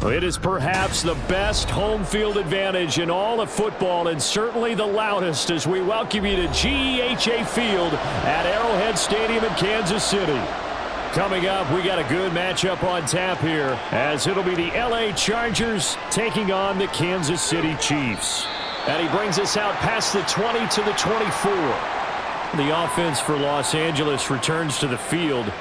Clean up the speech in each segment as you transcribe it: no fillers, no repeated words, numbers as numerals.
It is perhaps the best home field advantage in all of football, and certainly the loudest, as we welcome you to GEHA Field at Arrowhead Stadium in Kansas City. Coming up, we got a good matchup on tap here, as it'll be the LA Chargers taking on the Kansas City Chiefs. And he brings us out past the 20 to the 24. The offense for Los Angeles returns to the field.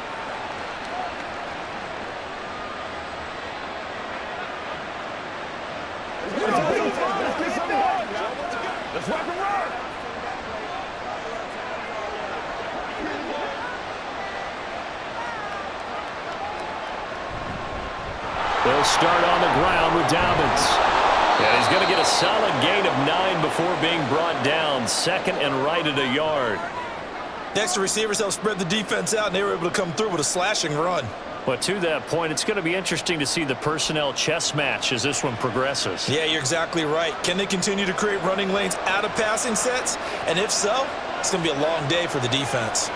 They'll start on the ground with Dobbins. And he's going to get a solid gain of 9 before being brought down. Second and right at a yard. Next, the receivers help spread the defense out, and they were able to come through with a slashing run. But to that point, it's going to be interesting to see the personnel chess match as this one progresses. Yeah, you're exactly right. Can they continue to create running lanes out of passing sets? And if so, it's going to be a long day for the defense.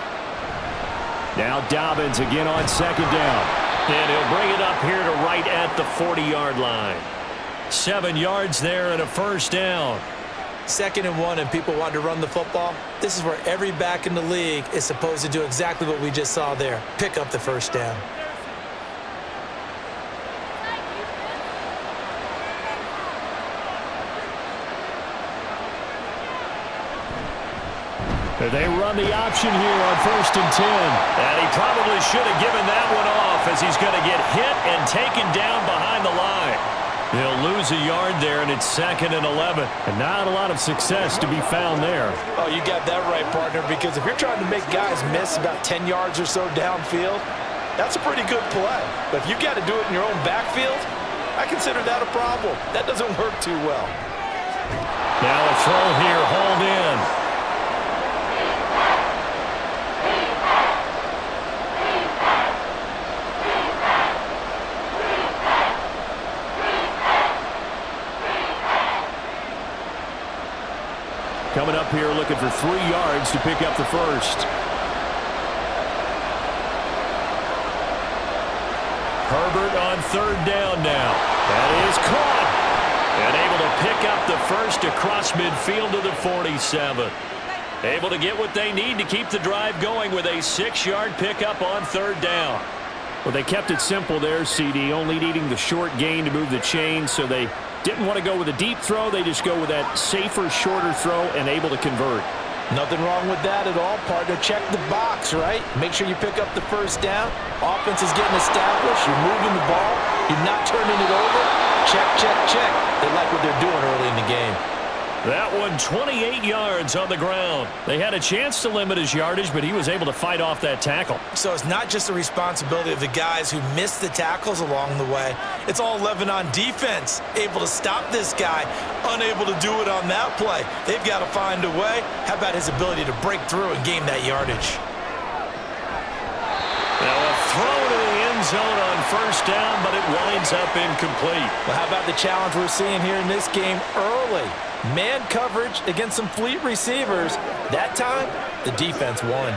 Now Dobbins again on second down. And he'll bring it up here to right at the 40-yard line. 7 yards there and a first down. 2nd and 1, and people want to run the football. This is where every back in the league is supposed to do exactly what we just saw there. Pick up the first down. They run the option here on 1st and 10. And he probably should have given that one off, as he's going to get hit and taken down behind the line. He'll lose a yard there, and it's 2nd and 11. And not a lot of success to be found there. Oh, you got that right, partner, because if you're trying to make guys miss about 10 yards or so downfield, that's a pretty good play. But if you got to do it in your own backfield, I consider that a problem. That doesn't work too well. Now a throw here, hauled in. Coming up here looking for 3 yards to pick up the first. Herbert on 3rd down now. That is caught. And able to pick up the first across midfield to the 47. Able to get what they need to keep the drive going with a 6-yard pickup on 3rd down. Well, they kept it simple there, CD, only needing the short gain to move the chain, so they didn't want to go with a deep throw. They just go with that safer, shorter throw and able to convert. Nothing wrong with that at all, partner. Check the box, right? Make sure you pick up the first down. Offense is getting established. You're moving the ball. You're not turning it over. Check, check, check. They like what they're doing early in the game. That one 28 yards on the ground. They had a chance to limit his yardage, but he was able to fight off that tackle. So it's not just the responsibility of the guys who missed the tackles along the way. It's all 11 on defense, able to stop this guy, unable to do it on that play. They've got to find a way. How about his ability to break through and gain that yardage? Now a throw to the end zone on 1st down, but it winds up incomplete. Well, how about the challenge we're seeing here in this game early? Man coverage against some fleet receivers. That time, the defense won.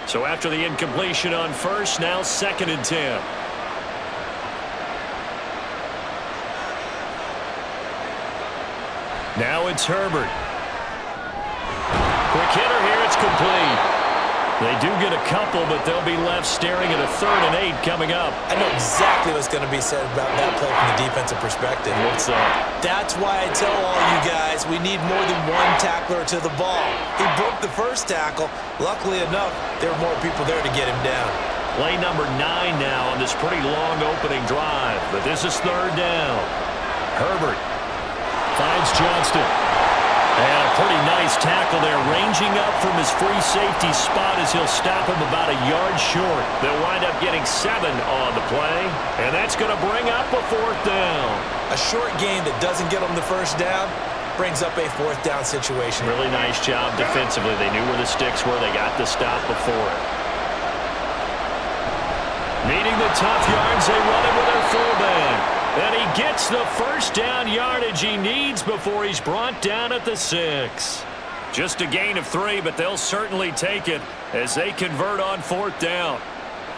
So after the incompletion on 1st, now 2nd and 10. Now it's Herbert. Quick hitter here, it's complete. They do get a couple, but they'll be left staring at a 3rd and 8 coming up. I know exactly what's going to be said about that play from the defensive perspective. What's that? That's why I tell all you guys we need more than one tackler to the ball. He broke the first tackle. Luckily enough, there were more people there to get him down. Play number 9 now on this pretty long opening drive, but this is 3rd down. Herbert finds Johnston. And a pretty nice tackle there, ranging up from his free safety spot as he'll stop him about a yard short. They'll wind up getting 7 on the play, and that's going to bring up a 4th down. A short gain that doesn't get them the first down brings up a 4th down situation. Really nice job defensively. They knew where the sticks were. They got the stop before it. Needing the tough yards, they run it with their fullback. And he gets the first down yardage he needs before he's brought down at the 6. Just a gain of 3, but they'll certainly take it as they convert on 4th down.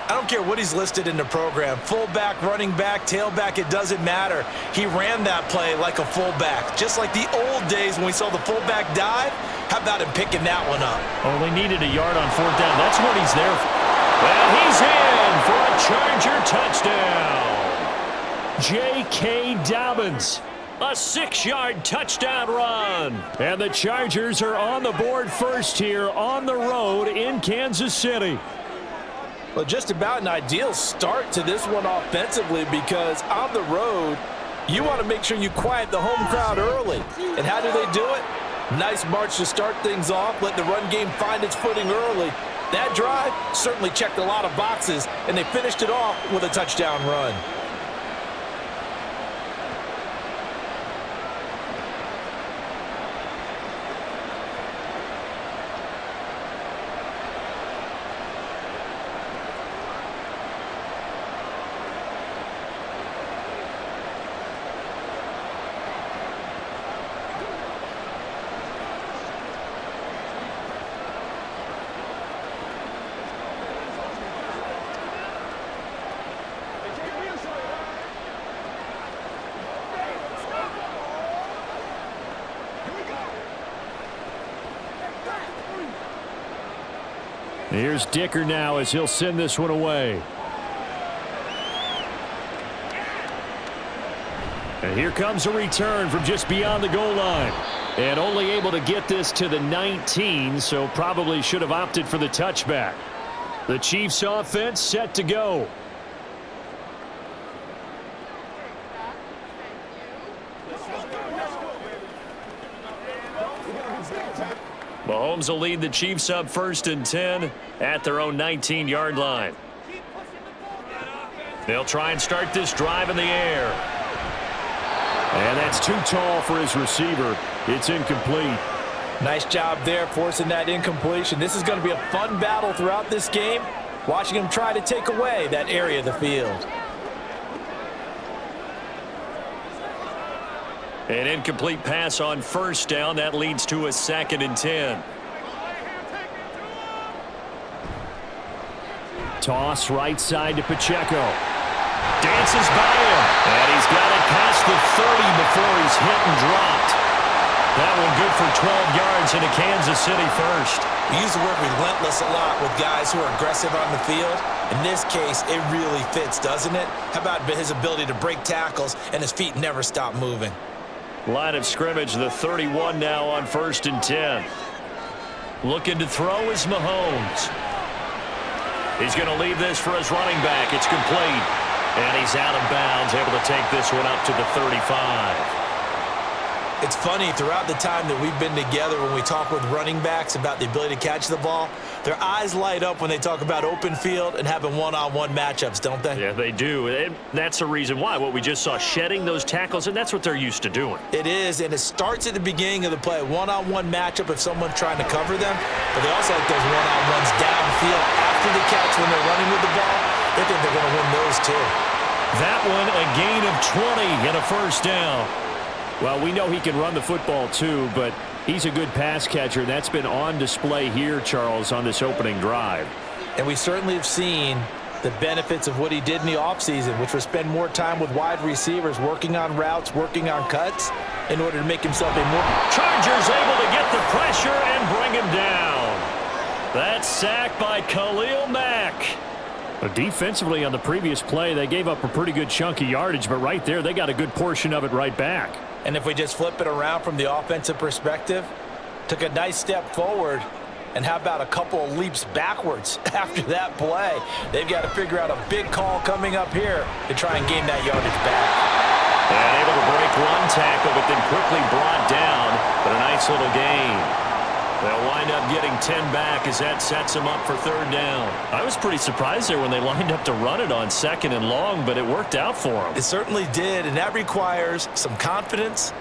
I don't care what he's listed in the program. Fullback, running back, tailback, it doesn't matter. He ran that play like a fullback, just like the old days when we saw the fullback dive. How about him picking that one up? Only needed a yard on 4th down. That's what he's there for. Well, he's in for a Charger touchdown. J.K. Dobbins. A 6-yard touchdown run. And the Chargers are on the board first here on the road in Kansas City. Well, just about an ideal start to this one offensively, because on the road, you want to make sure you quiet the home crowd early. And how do they do it? Nice march to start things off, let the run game find its footing early. That drive certainly checked a lot of boxes, and they finished it off with a touchdown run. Here's Dicker now as he'll send this one away. And here comes a return from just beyond the goal line. And only able to get this to the 19, so probably should have opted for the touchback. The Chiefs offense set to go. Mahomes will lead the Chiefs up 1st and 10 at their own 19-yard line. They'll try and start this drive in the air. And that's too tall for his receiver. It's incomplete. Nice job there forcing that incompletion. This is going to be a fun battle throughout this game, watching him try to take away that area of the field. An incomplete pass on 1st down. That leads to a 2nd and 10. Toss right side to Pacheco. Dances by him. And he's got it past the 30 before he's hit and dropped. That one good for 12 yards into Kansas City first. We use the word relentless a lot with guys who are aggressive on the field. In this case, it really fits, doesn't it? How about his ability to break tackles and his feet never stop moving? Line of scrimmage, the 31 now on 1st and 10. Looking to throw is Mahomes. He's going to leave this for his running back. It's complete. And he's out of bounds, able to take this one up to the 35. It's funny, throughout the time that we've been together, when we talk with running backs about the ability to catch the ball, their eyes light up when they talk about open field and having one-on-one matchups, don't they? Yeah, they do. And that's the reason why. What we just saw, shedding those tackles, and that's what they're used to doing. It is, and it starts at the beginning of the play. One-on-one matchup if someone's trying to cover them, but they also like those one-on-ones downfield after the catch when they're running with the ball. They think they're going to win those too. That one, a gain of 20 and a 1st down. Well, we know he can run the football too, but he's a good pass catcher. That's been on display here, Charles, on this opening drive. And we certainly have seen the benefits of what he did in the offseason, which was spend more time with wide receivers, working on routes, working on cuts, in order to make himself a more... Chargers able to get the pressure and bring him down. That's sacked by Khalil Mack. Defensively on the previous play, they gave up a pretty good chunk of yardage, but right there, they got a good portion of it right back. And if we just flip it around from the offensive perspective, took a nice step forward, and how about a couple of leaps backwards after that play? They've got to figure out a big call coming up here to try and gain that yardage back. And able to break one tackle, but then quickly brought down, but a nice little gain. They'll wind up getting 10 back as that sets them up for 3rd down. I was pretty surprised there when they lined up to run it on 2nd and long, but it worked out for them. It certainly did, and that requires some confidence,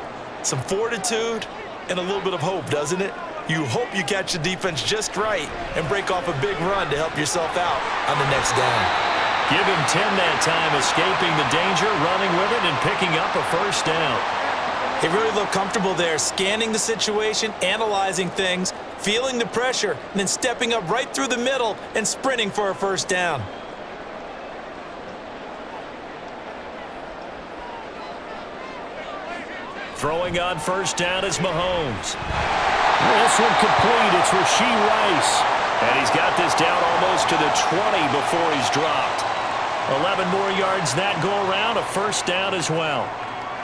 some fortitude, and a little bit of hope, doesn't it? You hope you catch the defense just right and break off a big run to help yourself out on the next down. Give him 10 that time, escaping the danger, running with it, and picking up a 1st down. They really look comfortable there, scanning the situation, analyzing things, feeling the pressure, and then stepping up right through the middle and sprinting for a 1st down. Throwing on first down is Mahomes. This one complete. It's Rashee Rice. And he's got this down almost to the 20 before he's dropped. 11 more yards that go around, a first down as well.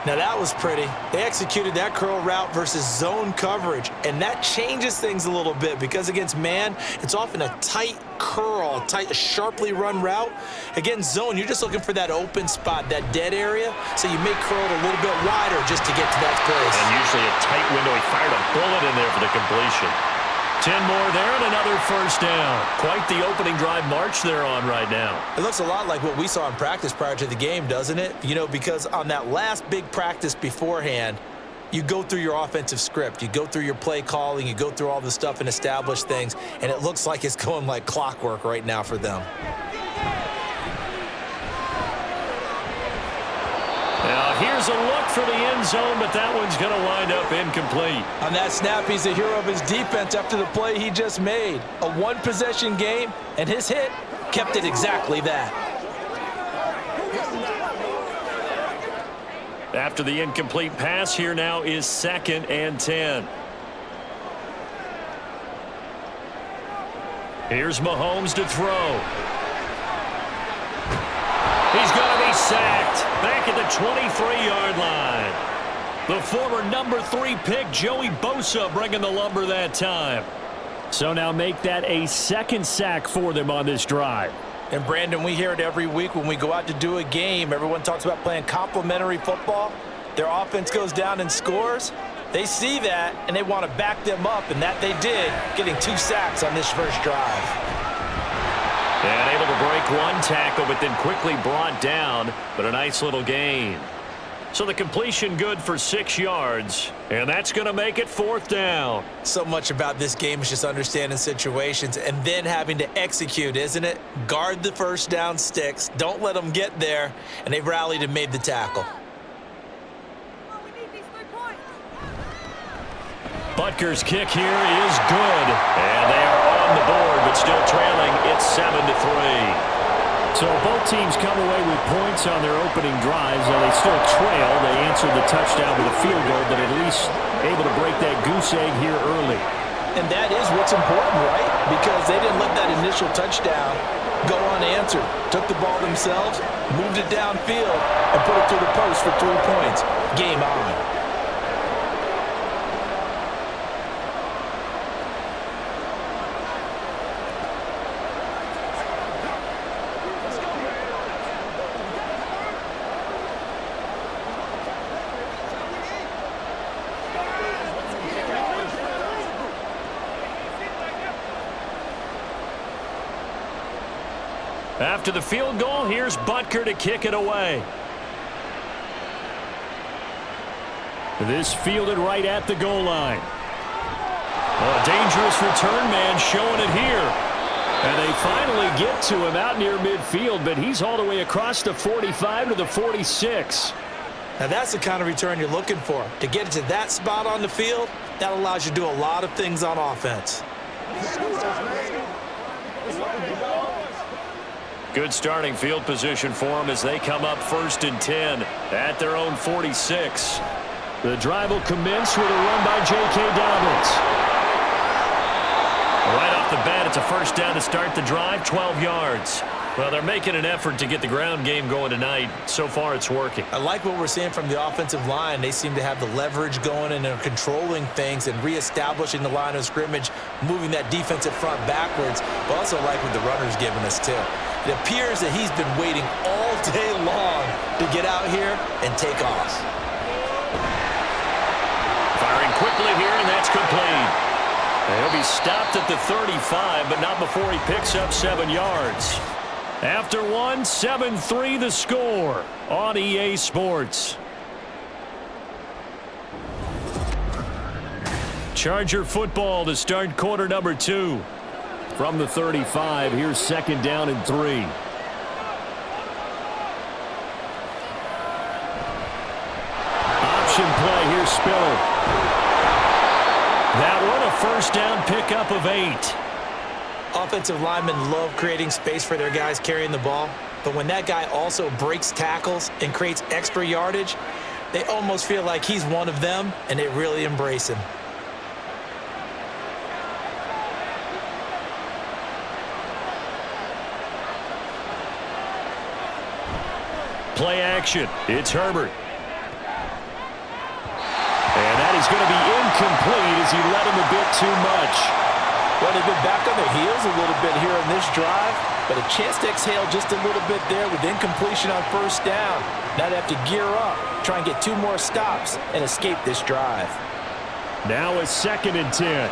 Now that was pretty. They executed that curl route versus zone coverage, and that changes things a little bit because against man, it's often a tight curl, sharply run route. Against zone, you're just looking for that open spot, that dead area, so you may curl it a little bit wider just to get to that place. And usually a tight window. He fired a bullet in there for the completion. 10 more there and another first down. Quite the opening drive march they're on right now. It looks a lot like what we saw in practice prior to the game, doesn't it? You know, because on that last big practice beforehand, you go through your offensive script. You go through your play calling. You go through all the stuff and establish things. And it looks like it's going like clockwork right now for them. Now, here's a look for the end zone, but that one's going to wind up incomplete. On that snap, he's the hero of his defense after the play he just made. A one-possession game, and his hit kept it exactly that. After the incomplete pass, here now is 2nd and 10. Here's Mahomes to throw. He's going to be sacked back at the 23-yard line. The former number 3 pick, Joey Bosa, bringing the lumber that time. So now make that a 2nd sack for them on this drive. And, Brandon, we hear it every week when we go out to do a game. Everyone talks about playing complementary football. Their offense goes down and scores. They see that, and they want to back them up, and that they did, getting 2 sacks on this first drive. And able to break one tackle, but then quickly brought down, but a nice little gain. So the completion good for 6 yards, and that's going to make it 4th down. So much about this game is just understanding situations and then having to execute, isn't it? Guard the first down sticks. Don't let them get there, and they rallied and made the tackle. Butker's kick here is good, and they are on the board, but still trailing. It's 7-3. So both teams come away with points on their opening drives, and they still trail. They answered the touchdown with a field goal, but at least able to break that goose egg here early. And that is what's important, right? Because they didn't let that initial touchdown go unanswered. Took the ball themselves, moved it downfield, and put it through the post for 3 points. Game on. After the field goal, here's Butker to kick it away. This fielded right at the goal line. A dangerous return man showing it here. And they finally get to him out near midfield, but he's all the way across the 45 to the 46. Now that's the kind of return you're looking for. To get it to that spot on the field, that allows you to do a lot of things on offense. Good starting field position for them as they come up 1st and 10 at their own 46. The drive will commence with a run by J.K. Dobbins. Right off the bat, it's a first down to start the drive, 12 yards. Well, they're making an effort to get the ground game going tonight. So far, it's working. I like what we're seeing from the offensive line. They seem to have the leverage going and they're controlling things and reestablishing the line of scrimmage, moving that defensive front backwards. But also like what the runner's giving us, too. It appears that he's been waiting all day long to get out here and take off. Firing quickly here, and that's complete. He'll be stopped at the 35, but not before he picks up 7 yards. After one, 7-3 the score on EA Sports. Charger football to start quarter number 2. From the 35, here's 2nd down and 3. Option play, here's Spiller. That one, a first down pickup of 8. Offensive linemen love creating space for their guys carrying the ball, but when that guy also breaks tackles and creates extra yardage, They almost feel like he's one of them, and they really embrace him. Play action. It's Herbert. And that is going to be incomplete as he led him a bit too much. Well, they've been back on their heels a little bit here in this drive, but a chance to exhale just a little bit there with incompletion on first down. Now they have to gear up, try and get 2 more stops, and escape this drive. Now a 2nd and 10.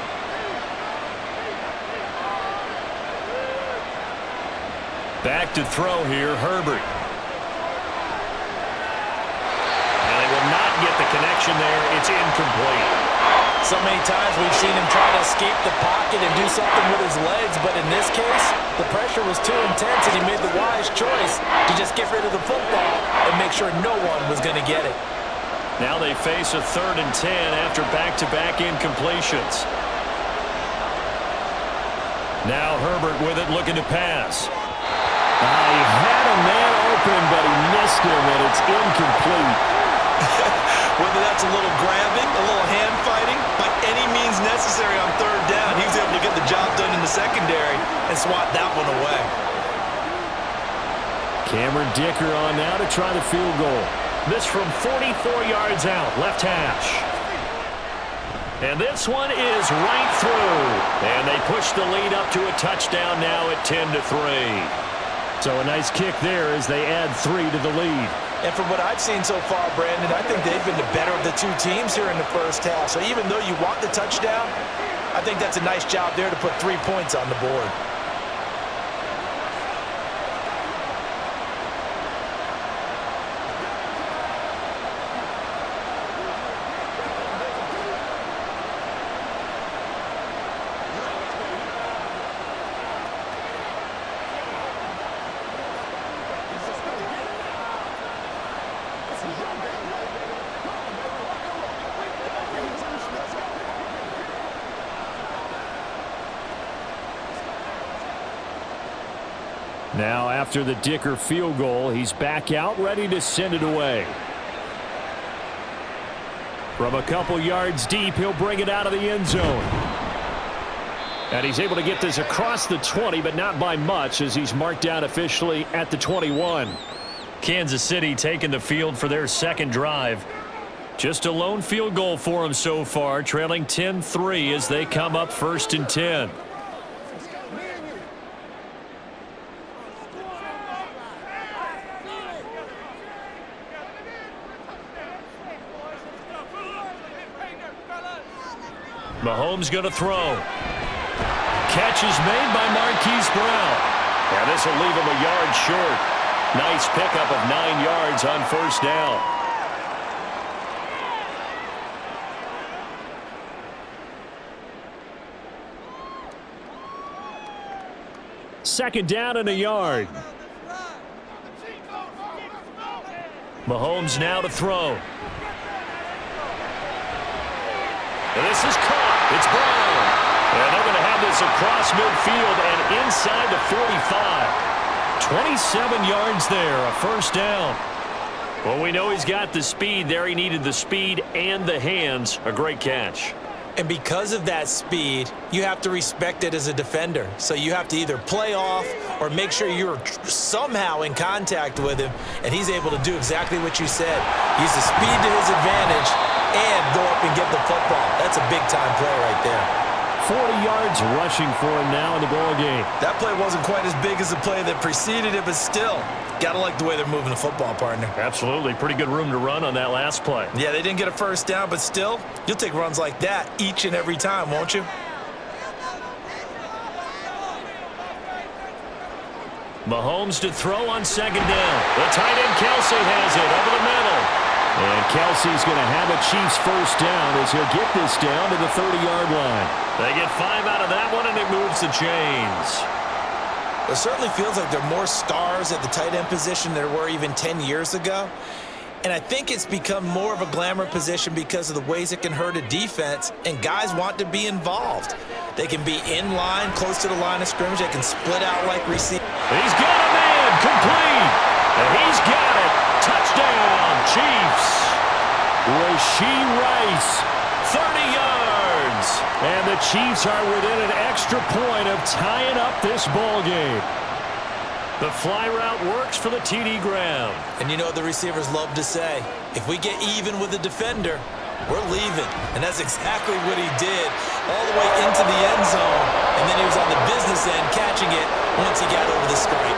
Back to throw here, Herbert. And they will not get the connection there. It's incomplete. So many times we've seen him try to escape the pocket and do something with his legs, but in this case, the pressure was too intense and he made the wise choice to just get rid of the football and make sure no one was going to get it. Now they face a 3rd and 10 after back-to-back incompletions. Now Herbert with it, looking to pass. He had a man open, but he missed him, and it's incomplete. Whether that's a little grabbing, a little hand fighting, by any means necessary on 3rd down, he was able to get the job done in the secondary and swat that one away. Cameron Dicker on now to try the field goal. This from 44 yards out, left hash. And this one is right through. And they push the lead up to a touchdown now at 10-3. So a nice kick there as they add 3 to the lead. And from what I've seen so far, Brandon, I think they've been the better of the 2 teams here in the first half. So even though you want the touchdown, I think that's a nice job there to put 3 points on the board. Now, after the Dicker field goal, he's back out, ready to send it away. From a couple yards deep, he'll bring it out of the end zone. And he's able to get this across the 20, but not by much, as he's marked down officially at the 21. Kansas City taking the field for their 2nd drive. Just a lone field goal for them so far, trailing 10-3 as they come up 1st and 10. Mahomes going to throw. Catch is made by Marquise Brown. And this will leave him a yard short. Nice pickup of 9 yards on 1st down. Second down and a yard. Mahomes now to throw. And this is caught. It's Brown. And they're going to have this across midfield and inside the 45. 27 yards there, a 1st down. Well, we know he's got the speed there. He needed the speed and the hands. A great catch. And because of that speed, you have to respect it as a defender. So you have to either play off or make sure you're somehow in contact with him, and he's able to do exactly what you said. Use the speed to his advantage and go up and get the football. That's a big-time play right there. 40 yards rushing for him now in the ball game. That play wasn't quite as big as the play that preceded it, but still, gotta like the way they're moving the football, partner. Absolutely. Pretty good room to run on that last play. Yeah, they didn't get a 1st down, but still, you'll take runs like that each and every time, won't you? Mahomes to throw on 2nd down. The tight end Kelce has it over the middle. And Kelce's going to have a Chiefs 1st down as he'll get this down to the 30-yard line. They get 5 out of that one, and it moves the chains. It certainly feels like there are more stars at the tight end position than there were even 10 years ago. And I think it's become more of a glamour position because of the ways it can hurt a defense, and guys want to be involved. They can be in line, close to the line of scrimmage. They can split out like receivers. He's got a man, complete. And he's got it. Touchdown, Chiefs. Rice, 30 yards. And the Chiefs are within an extra point of tying up this ball game. The fly route works for the TD ground. And you know what the receivers love to say? If we get even with the defender, we're leaving. And that's exactly what he did all the way into the end zone. And then he was on the business end catching it once he got over the screen.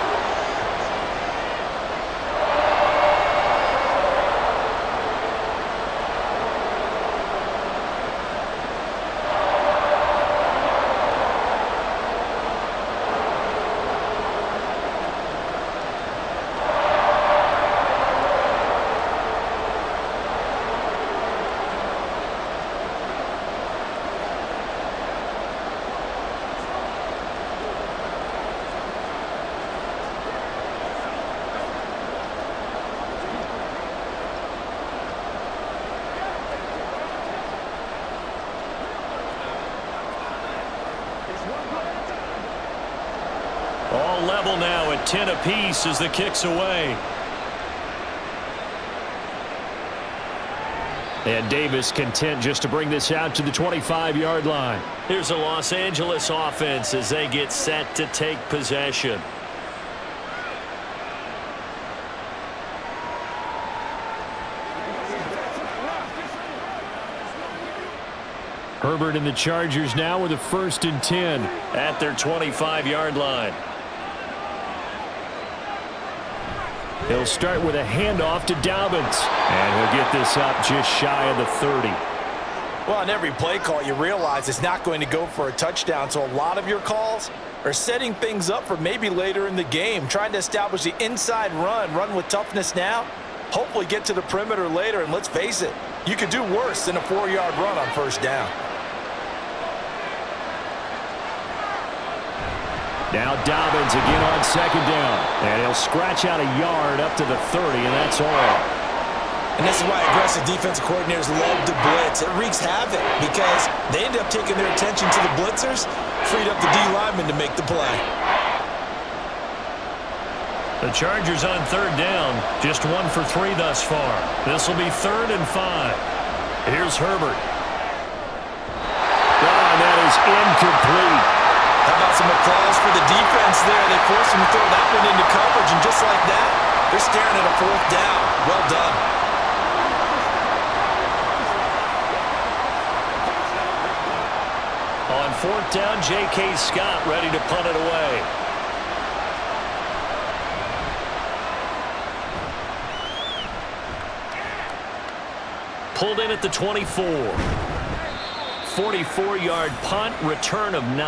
All level now at 10 apiece as the kick's away. And Davis content just to bring this out to the 25-yard line. Here's a Los Angeles offense as they get set to take possession. Herbert and the Chargers now with a 1st and 10 at their 25-yard line. He'll start with a handoff to Dobbins. And he'll get this up just shy of the 30. Well, on every play call, you realize it's not going to go for a touchdown. So a lot of your calls are setting things up for maybe later in the game, trying to establish the inside run with toughness now, hopefully get to the perimeter later. And let's face it, you could do worse than a 4-yard run on 1st down. Now Dobbins again on 2nd down. And he'll scratch out a yard up to the 30, and that's all. And this is why aggressive defensive coordinators love to blitz. It wreaks havoc because they end up taking their attention to the blitzers, freed up the D lineman to make the play. The Chargers on 3rd down, just 1 for 3 thus far. This will be 3rd and 5. Here's Herbert. And that is incomplete. How about some applause for the defense there? They forced him to throw that one into coverage, and just like that, they're staring at a 4th down. Well done. On 4th down, J.K. Scott ready to punt it away. Pulled in at the 24. 44-yard punt, return of 9.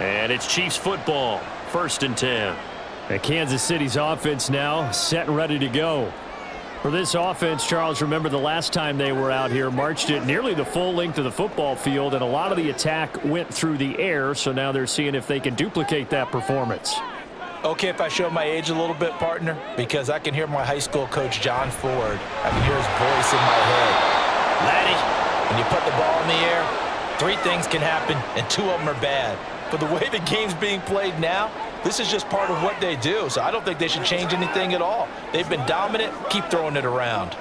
And it's Chiefs football, 1st and 10. And Kansas City's offense now set and ready to go. For this offense, Charles, remember the last time they were out here, marched it nearly the full length of the football field, and a lot of the attack went through the air, so now they're seeing if they can duplicate that performance. Okay, if I show my age a little bit, partner, because I can hear my high school coach, John Ford. I can hear his voice in my head. Laddie, when you put the ball in the air, 3 things can happen, and 2 of them are bad. But the way the game's being played now, this is just part of what they do. So I don't think they should change anything at all. They've been dominant. Keep throwing it around.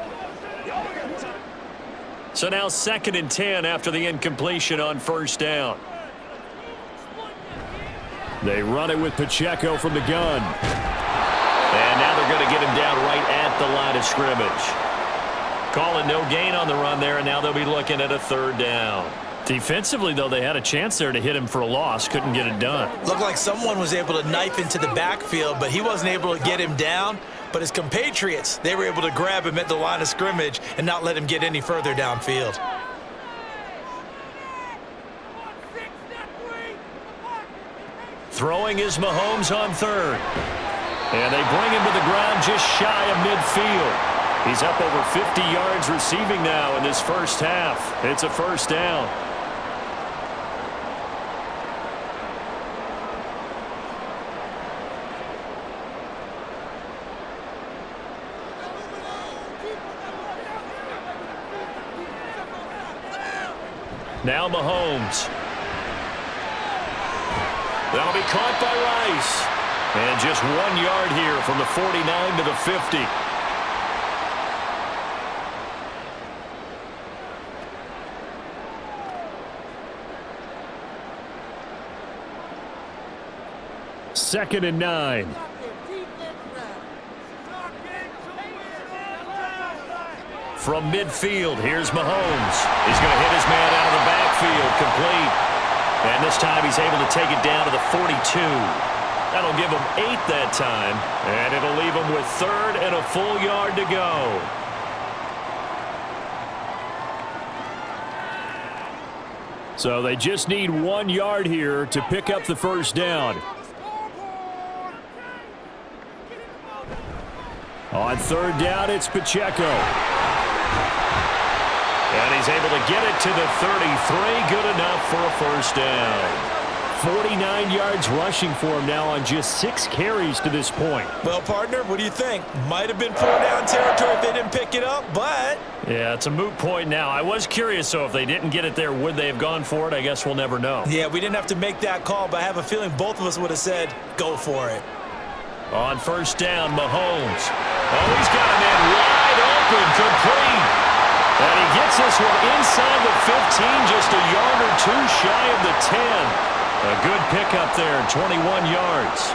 So now 2nd and 10 after the incompletion on 1st down. They run it with Pacheco from the gun. And now they're going to get him down right at the line of scrimmage. Calling no gain on the run there, and now they'll be looking at a 3rd down. Defensively, though, they had a chance there to hit him for a loss. Couldn't get it done. Looked like someone was able to knife into the backfield, but he wasn't able to get him down. But his compatriots, they were able to grab him at the line of scrimmage and not let him get any further downfield. Throwing is Mahomes on 3rd. And they bring him to the ground just shy of midfield. He's up over 50 yards receiving now in this 1st half. It's a 1st down. Now Mahomes. That'll be caught by Rice. And just 1 yard here from the 49 to the 50. 2nd and 9. From midfield, here's Mahomes. He's going to hit his man out of the backfield, complete. And this time he's able to take it down to the 42. That'll give him 8 that time, and it'll leave him with 3rd and a full yard to go. So they just need 1 yard here to pick up the first down. On 3rd down, it's Pacheco. And he's able to get it to the 33. Good enough for a first down. 49 yards rushing for him now on just 6 carries to this point. Well, partner, what do you think? Might have been 4-down territory if they didn't pick it up, but... Yeah, it's a moot point now. I was curious, so if they didn't get it there, would they have gone for it? I guess we'll never know. Yeah, we didn't have to make that call, but I have a feeling both of us would have said, go for it. On 1st down, Mahomes. Oh, he's got a man wide open, complete. And he gets this one inside the 15, just a yard or 2 shy of the 10. A good pickup there, 21 yards.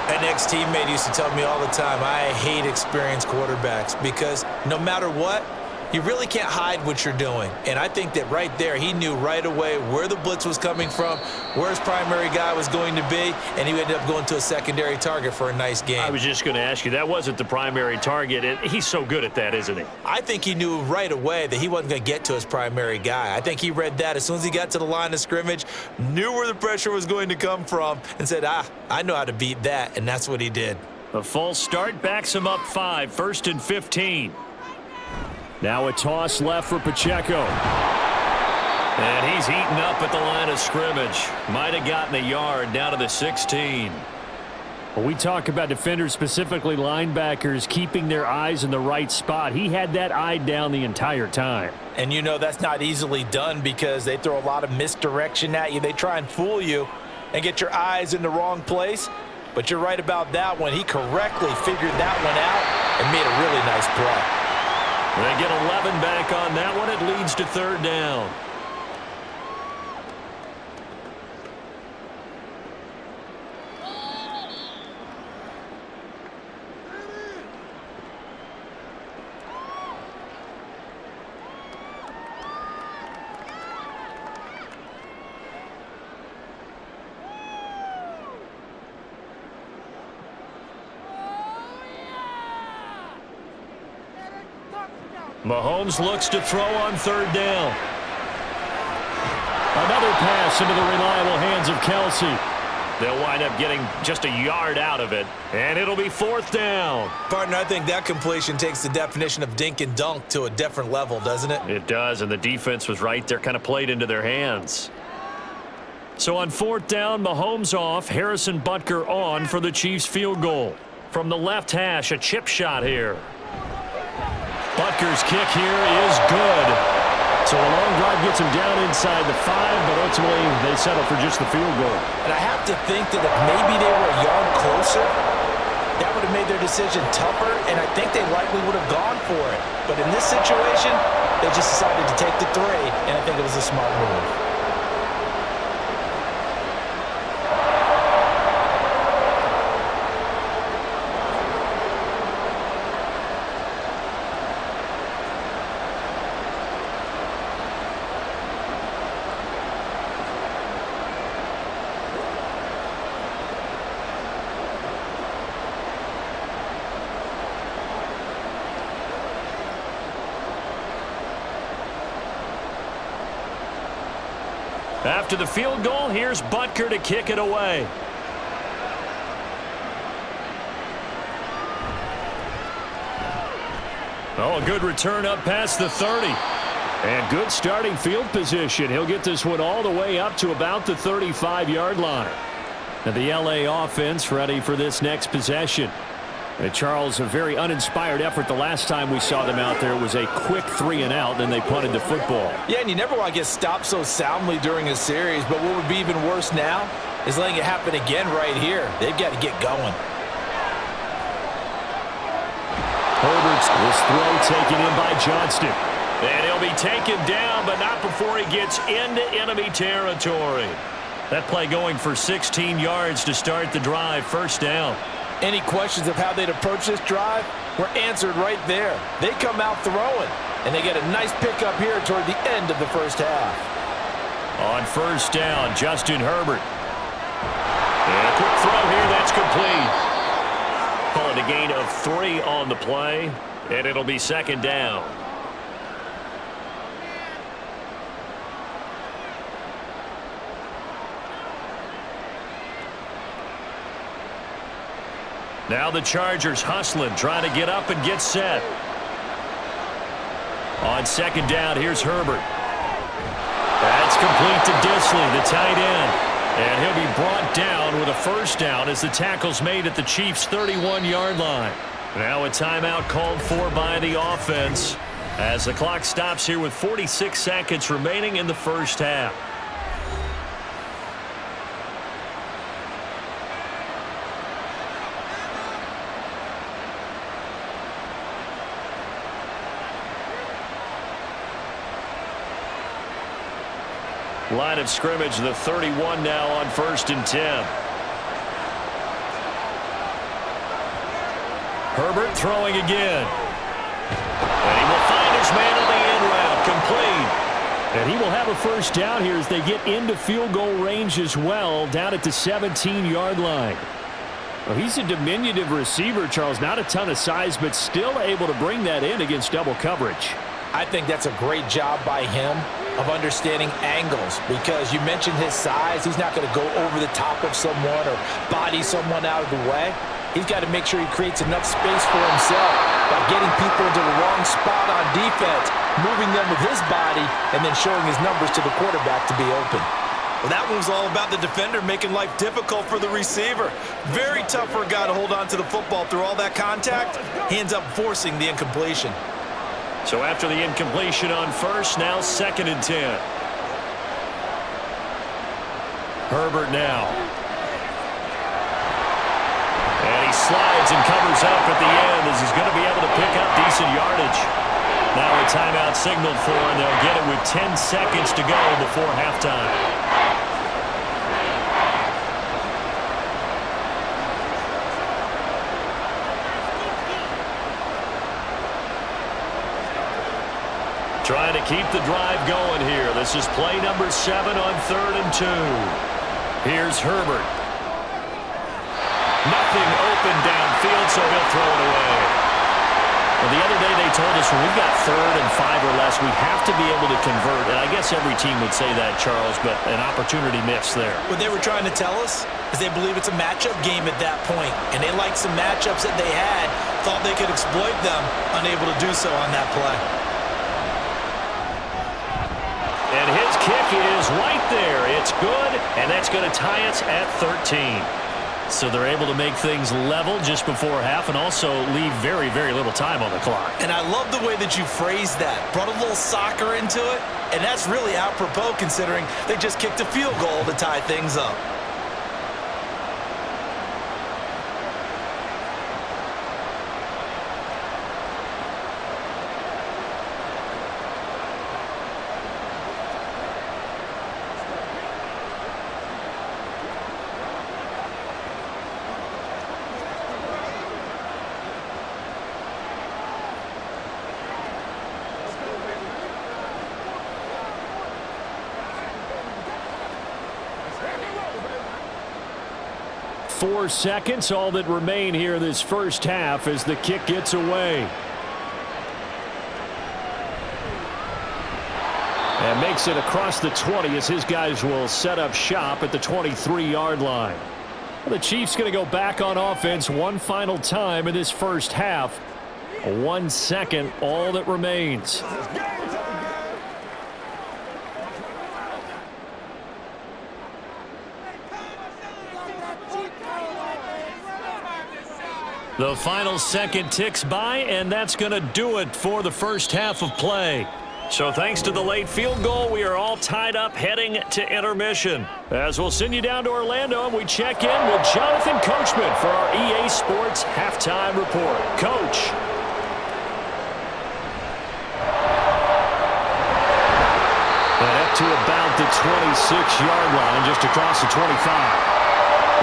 An ex-teammate used to tell me all the time, I hate experienced quarterbacks because no matter what, you really can't hide what you're doing. And I think that right there, he knew right away where the blitz was coming from, where his primary guy was going to be, and he ended up going to a secondary target for a nice game. I was just going to ask you, that wasn't the primary target. And he's so good at that, isn't he? I think he knew right away that he wasn't going to get to his primary guy. I think he read that as soon as he got to the line of scrimmage, knew where the pressure was going to come from, and said, I know how to beat that, and that's what he did. A false start backs him up 5, 1st and 15. Now a toss left for Pacheco. And he's eaten up at the line of scrimmage. Might have gotten a yard down to the 16. When we talk about defenders, specifically linebackers, keeping their eyes in the right spot, he had that eye down the entire time. And you know that's not easily done because they throw a lot of misdirection at you. They try and fool you and get your eyes in the wrong place. But you're right about that one. He correctly figured that one out and made a really nice play. They get 11 back on that one. It leads to 3rd down. Mahomes looks to throw on 3rd down. Another pass into the reliable hands of Kelce. They'll wind up getting just a yard out of it, and it'll be 4th down. Partner, I think that completion takes the definition of dink and dunk to a different level, doesn't it? It does, and the defense was right there, kind of played into their hands. So on 4th down, Mahomes off, Harrison Butker on for the Chiefs field goal. From the left hash, a chip shot here. Butker's kick here is good. So a long drive gets him down inside the 5, but ultimately they settle for just the field goal. And I have to think that if maybe they were a yard closer, that would have made their decision tougher, and I think they likely would have gone for it. But in this situation, they just decided to take the 3, and I think it was a smart move. After the field goal, here's Butker to kick it away. Oh, a good return up past the 30. And good starting field position. He'll get this one all the way up to about the 35-yard line. And the LA offense ready for this next possession. And Charles, a very uninspired effort. The last time we saw them out there, it was a quick 3-and-out, then they punted the football. Yeah, and you never want to get stopped so soundly during a series, but what would be even worse now is letting it happen again right here. They've got to get going. Herbert's this throw taken in by Johnston. And he'll be taken down, but not before he gets into enemy territory. That play going for 16 yards to start the drive, first down. Any questions of how they'd approach this drive were answered right there. They come out throwing, and they get a nice pickup here toward the end of the first half. On first down, Justin Herbert. And a quick throw here, that's complete. Calling a gain of 3 on the play, and it'll be second down. Now the Chargers hustling, trying to get up and get set. On second down, here's Herbert. That's complete to Disley, the tight end. And he'll be brought down with a first down as the tackle's made at the Chiefs' 31-yard line. Now a timeout called for by the offense as the clock stops here with 46 seconds remaining in the first half. Line of scrimmage, the 31 now on 1st and 10. Herbert throwing again. And he will find his man on the end route, complete. And he will have a first down here as they get into field goal range as well, down at the 17-yard line. Well, he's a diminutive receiver, Charles. Not a ton of size, but still able to bring that in against double coverage. I think that's a great job by him of understanding angles, because you mentioned his size. He's not going to go over the top of someone or body someone out of the way. He's got to make sure he creates enough space for himself by getting people into the wrong spot on defense, moving them with his body, and then showing his numbers to the quarterback to be open. Well, that one was all about the defender making life difficult for the receiver. Very tough for a guy to hold on to the football through all that contact. He ends up forcing the incompletion. So after the incompletion on first, now 2nd and 10. Herbert now. And he slides and covers up at the end as he's going to be able to pick up decent yardage. Now a timeout signaled for, and they'll get it with 10 seconds to go before halftime. Trying to keep the drive going here. This is play number 7 on 3rd and 2. Here's Herbert. Nothing open downfield, so he'll throw it away. Well, the other day they told us when we've got 3rd and 5 or less, we have to be able to convert. And I guess every team would say that, Charles, but an opportunity missed there. What they were trying to tell us is they believe it's a matchup game at that point, and they liked some matchups that they had, thought they could exploit them, unable to do so on that play. And his kick is right there. It's good, and that's going to tie us at 13. So they're able to make things level just before half and also leave very, very little time on the clock. And I love the way that you phrased that. Brought a little soccer into it, and that's really apropos considering they just kicked a field goal to tie things up. Four seconds, all that remain here this first half as the kick gets away. And makes it across the 20 as his guys will set up shop at the 23-yard line. The Chiefs going to go back on offense one final time in this first half. 1 second, all that remains. The final second ticks by, and that's going to do it for the first half of play. So thanks to the late field goal, we are all tied up heading to intermission. As we'll send you down to Orlando, and we check in with Jonathan Coachman for our EA Sports Halftime Report. Coach. An to about the 26-yard line, just across the 25.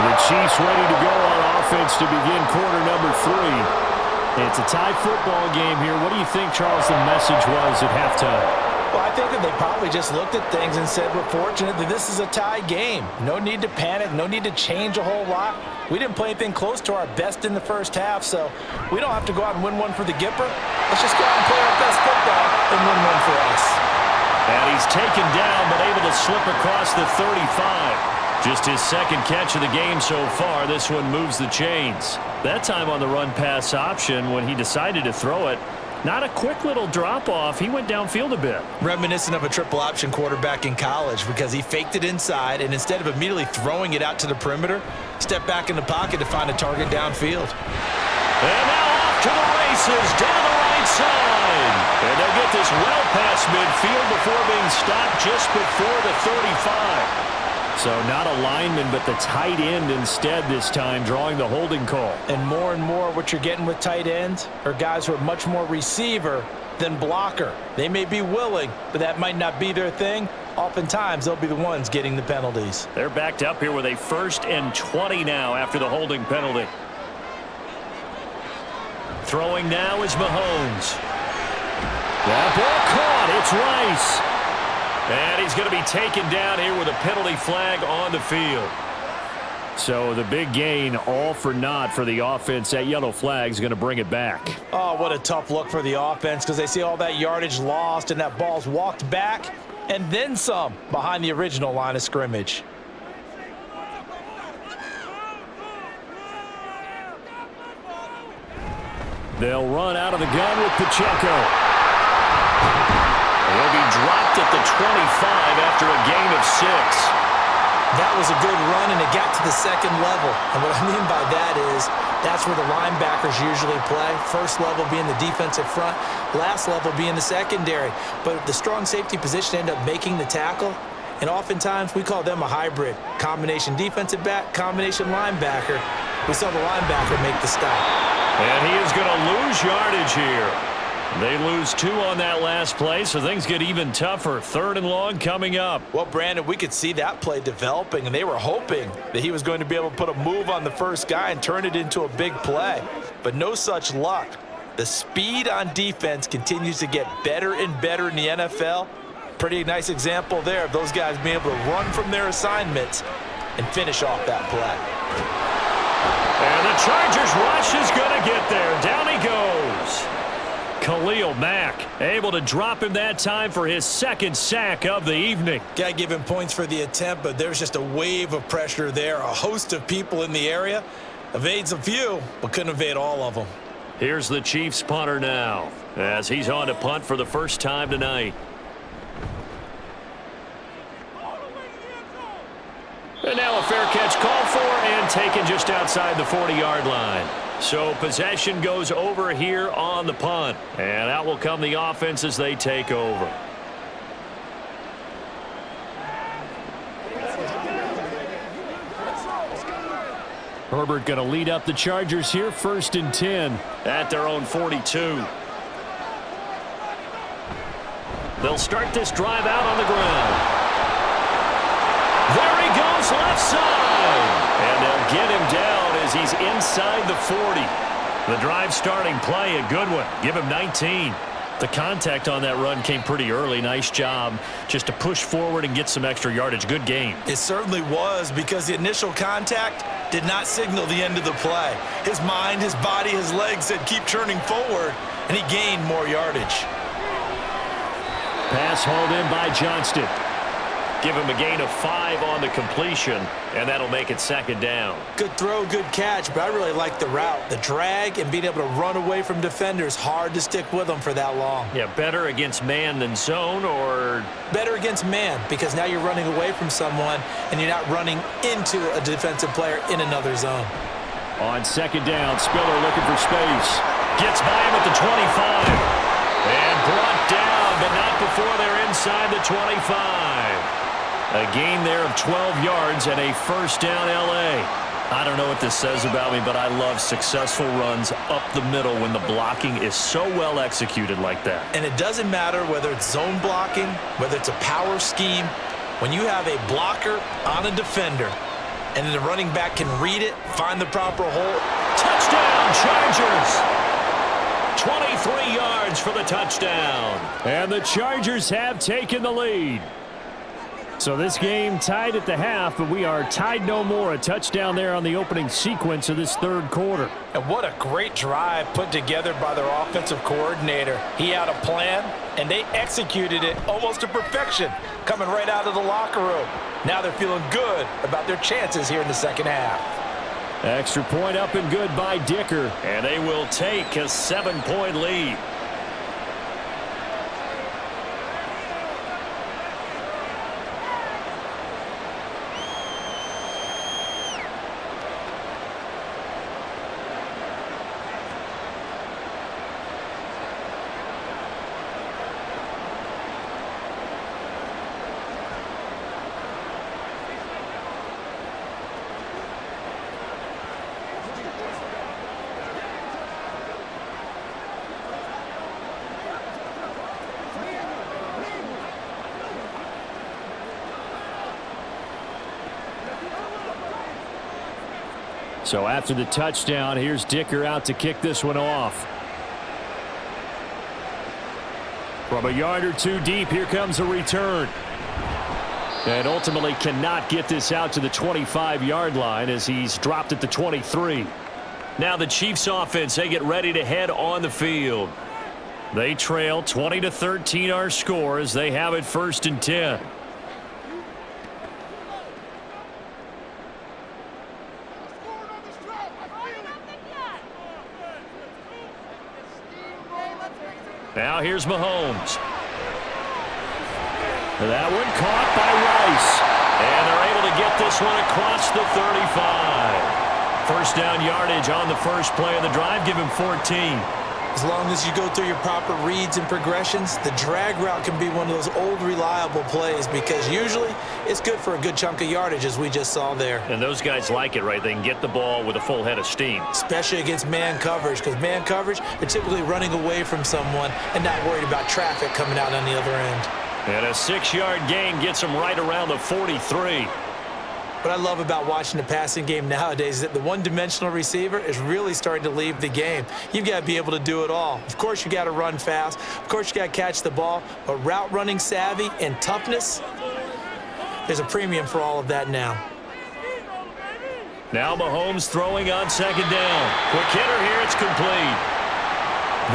The Chiefs ready to go on offense to begin quarter number 3. It's a tie football game here. What do you think, Charles, the message was at halftime? Well, I think that they probably just looked at things and said, we're fortunate that this is a tie game. No need to panic, no need to change a whole lot. We didn't play anything close to our best in the first half, so we don't have to go out and win one for the Gipper. Let's just go out and play our best football and win one for us. And he's taken down, but able to slip across the 35. Just his second catch of the game so far. This one moves the chains. That time on the run-pass option when he decided to throw it. Not a quick little drop-off. He went downfield a bit. Reminiscent of a triple-option quarterback in college because he faked it inside, and instead of immediately throwing it out to the perimeter, stepped back in the pocket to find a target downfield. And now off to the races down the right side. And they'll get this well past midfield before being stopped just before the 35. So not a lineman, but the tight end instead this time, drawing the holding call. And more what you're getting with tight ends are guys who are much more receiver than blocker. They may be willing, but that might not be their thing. Oftentimes, they'll be the ones getting the penalties. They're backed up here with a 1st and 20 now after the holding penalty. Throwing now is Mahomes. That ball caught. It's Rice. And he's going to be taken down here with a penalty flag on the field. So the big gain, all for naught for the offense. That yellow flag is going to bring it back. Oh, what a tough look for the offense because they see all that yardage lost and that ball's walked back and then some behind the original line of scrimmage. They'll run out of the gun with Pacheco. He'll be dropped at the 25 after a gain of 6. That was a good run, and it got to the second level. And what I mean by that is that's where the linebackers usually play. First level being the defensive front, last level being the secondary. But the strong safety position ended up making the tackle, and oftentimes we call them a hybrid. Combination defensive back, combination linebacker. We saw the linebacker make the stop. And he is going to lose yardage here. They lose 2 on that last play, so things get even tougher. 3rd and long coming up. Well, Brandon, we could see that play developing, and they were hoping that he was going to be able to put a move on the first guy and turn it into a big play. But no such luck. The speed on defense continues to get better and better in the NFL. Pretty nice example there of those guys being able to run from their assignments and finish off that play. And the Chargers rush is going to get there. Down he goes. Khalil Mack able to drop him that time for his 2nd sack of the evening. Got to give him points for the attempt, but there's just a wave of pressure there. A host of people in the area. Evades a few, but couldn't evade all of them. Here's the Chiefs punter now as he's on to punt for the first time tonight. And now a fair catch called for and taken just outside the 40-yard line. So possession goes over here on the punt. And out will come the offense as they take over. Herbert going to lead up the Chargers here, 1st and 10 at their own 42. They'll start this drive out on the ground. There he goes, left side. And they'll get him down as he's inside the 40. The drive starting play, a good one. Give him 19. The contact on that run came pretty early. Nice job just to push forward and get some extra yardage. Good game. It certainly was because the initial contact did not signal the end of the play. His mind, his body, his legs said keep turning forward, and he gained more yardage. Pass hauled in by Johnston. Give him a gain of 5 on the completion, and that'll make it 2nd down. Good throw, good catch, but I really like the route. The drag and being able to run away from defenders, hard to stick with them for that long. Yeah, better against man than zone, or? Better against man, because now you're running away from someone, and you're not running into a defensive player in another zone. On 2nd down, Spiller looking for space. Gets by him at the 25. And brought down, but not before they're inside the 25. A gain there of 12 yards and a 1st down L.A. I don't know what this says about me, but I love successful runs up the middle when the blocking is so well executed like that. And it doesn't matter whether it's zone blocking, whether it's a power scheme. When you have a blocker on a defender, and then the running back can read it, find the proper hole. Touchdown, Chargers! 23 yards for the touchdown. And the Chargers have taken the lead. So this game tied at the half, but we are tied no more. A touchdown there on the opening sequence of this third quarter. And what a great drive put together by their offensive coordinator. He had a plan, and they executed it almost to perfection, coming right out of the locker room. Now they're feeling good about their chances here in the second half. Extra point up and good by Dicker, and they will take a 7-point lead. So after the touchdown, here's Dicker out to kick this one off. From a yard or two deep, here comes a return. And ultimately cannot get this out to the 25-yard line as he's dropped at the 23. Now the Chiefs offense, they get ready to head on the field. They trail 20-13 our score as they have it 1st and 10. Now here's Mahomes. That one caught by Rice. And they're able to get this one across the 35. First down yardage on the first play of the drive. Give him 14. As long as you go through your proper reads and progressions, the drag route can be one of those old reliable plays because usually it's good for a good chunk of yardage, as we just saw there. And those guys like it, right? They can get the ball with a full head of steam. Especially against man coverage, because man coverage, they're typically running away from someone and not worried about traffic coming out on the other end. And a 6-yard gain gets them right around the 43. What I love about watching the passing game nowadays is that the one-dimensional receiver is really starting to leave the game. You've got to be able to do it all. Of course, you got to run fast. Of course, you got to catch the ball. But route running savvy and toughness, there's a premium for all of that now. Now Mahomes throwing on 2nd down. Quick hitter here, it's complete.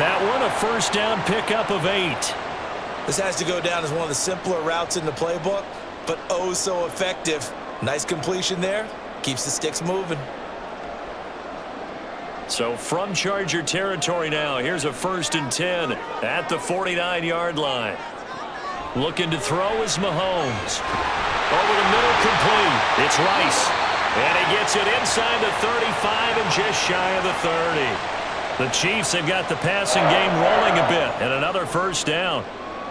That one a first down pickup of 8. This has to go down as one of the simpler routes in the playbook, but oh so effective. Nice completion there. Keeps the sticks moving. So from Charger territory now, here's a 1st and 10 at the 49-yard line. Looking to throw is Mahomes. Over the middle, complete. It's Rice. And he gets it inside the 35 and just shy of the 30. The Chiefs have got the passing game rolling a bit, and another first down.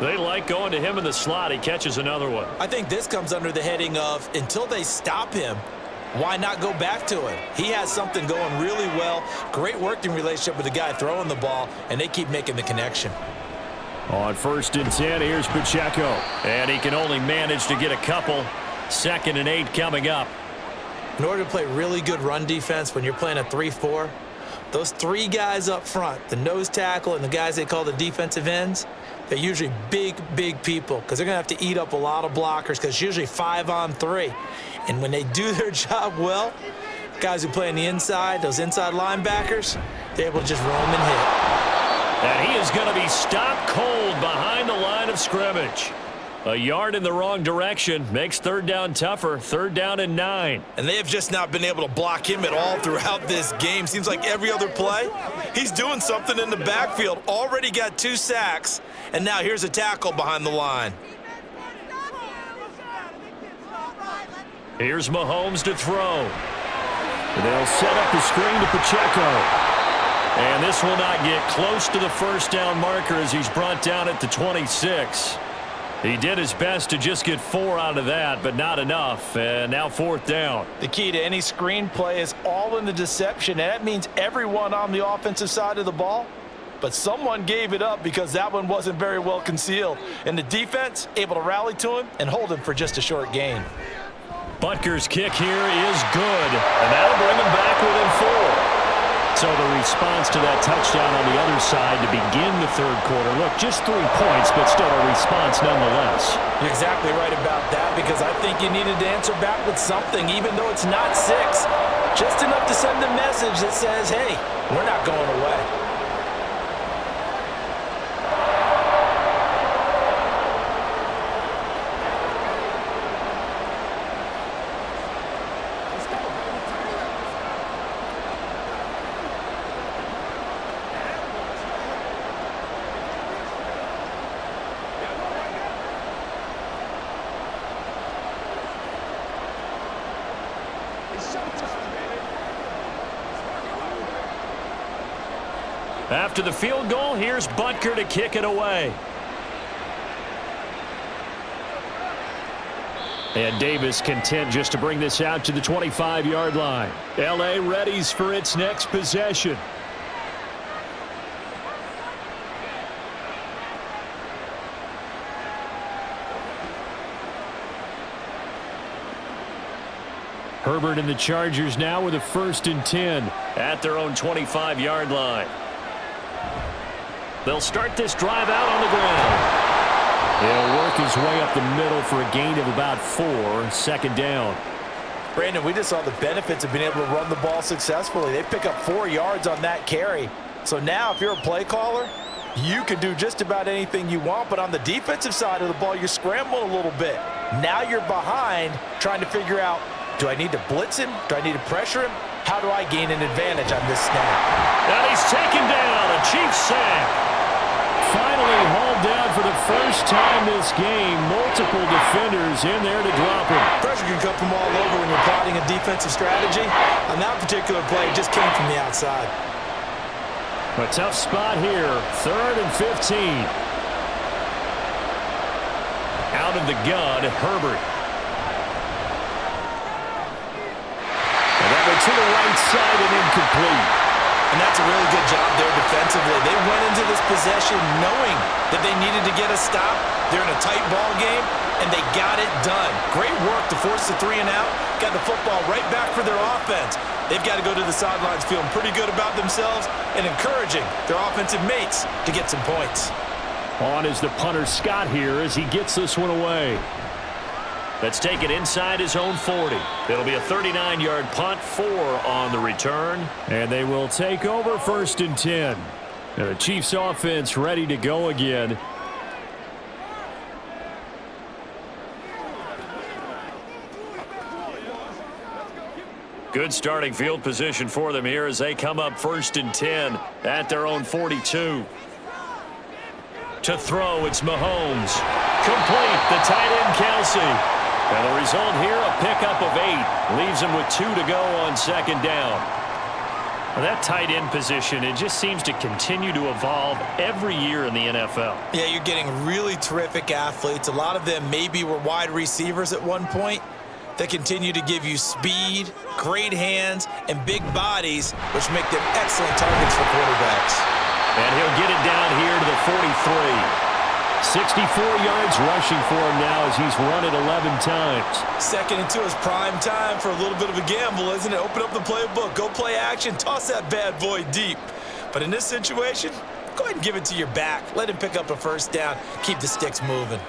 They like going to him in the slot. He catches another one. I think this comes under the heading of until they stop him, why not go back to it? He has something going really well. Great working relationship with the guy throwing the ball, and they keep making the connection. On 1st and 10, here's Pacheco. And he can only manage to get a couple. 2nd and 8 coming up. In order to play really good run defense when you're playing a 3-4, those 3 guys up front, the nose tackle and the guys they call the defensive ends, they're usually big, big people because they're going to have to eat up a lot of blockers because it's usually 5-on-3. And when they do their job well, guys who play on the inside, those inside linebackers, they're able to just roam and hit. And he is going to be stopped cold behind the line of scrimmage. A yard in the wrong direction makes 3rd down tougher. 3rd down and 9. And they have just not been able to block him at all throughout this game. Seems like every other play, he's doing something in the backfield. Already got 2 sacks, and now here's a tackle behind the line. Here's Mahomes to throw. They'll set up the screen to Pacheco. And this will not get close to the first down marker as he's brought down at the 26. He did his best to just get 4 out of that, but not enough. And now 4th down. The key to any screen play is all in the deception, and that means everyone on the offensive side of the ball. But someone gave it up because that one wasn't very well concealed. And the defense able to rally to him and hold him for just a short gain. Butker's kick here is good, and that'll bring him back within 4. So the response to that touchdown on the other side to begin the 3rd quarter. Look, just 3 points, but still a response nonetheless. You're exactly right about that, because I think you needed to answer back with something, even though it's not 6. Just enough to send a message that says, hey, we're not going away. After the field goal, here's Butker to kick it away. And Davis content just to bring this out to the 25-yard line. L.A. readies for its next possession. Herbert and the Chargers now with a 1st and 10 at their own 25-yard line. They'll start this drive out on the ground. He'll work his way up the middle for a gain of about 4, 2nd down. Brandon, we just saw the benefits of being able to run the ball successfully. They pick up 4 yards on that carry. So now if you're a play caller, you can do just about anything you want, but on the defensive side of the ball, you're scrambling a little bit. Now you're behind trying to figure out, do I need to blitz him? Do I need to pressure him? How do I gain an advantage on this snap? And he's taken down, a Chiefs sack. Finally hauled down for the first time this game. Multiple defenders in there to drop him. Pressure can come from all over when you're plotting a defensive strategy. On that particular play, it just came from the outside. A tough spot here. 3rd and 15. Out of the gun, Herbert. And that went to the right side and incomplete. And that's a really good job there defensively. They went into this possession knowing that they needed to get a stop. They're in a tight ball game, and they got it done. Great work to force the 3 and out. Got the football right back for their offense. They've got to go to the sidelines feeling pretty good about themselves and encouraging their offensive mates to get some points. On is the punter Scott here as he gets this one away. Let's take it inside his own 40. It'll be a 39-yard punt, 4 on the return. And they will take over 1st and 10. And the Chiefs offense ready to go again. Good starting field position for them here as they come up 1st and 10 at their own 42. To throw, it's Mahomes. Complete, the tight end Kelce. And the result here, a pickup of 8. Leaves him with 2 to go on 2nd down. Well, that tight end position, it just seems to continue to evolve every year in the NFL. Yeah, you're getting really terrific athletes. A lot of them maybe were wide receivers at one point. They continue to give you speed, great hands, and big bodies, which make them excellent targets for quarterbacks. And he'll get it down here to the 43. 64 yards rushing for him now as he's run it 11 times. 2nd and 2 is prime time for a little bit of a gamble, isn't it? Open up the playbook, go play action, toss that bad boy deep. But in this situation, go ahead and give it to your back. Let him pick up a 1st down. Keep the sticks moving.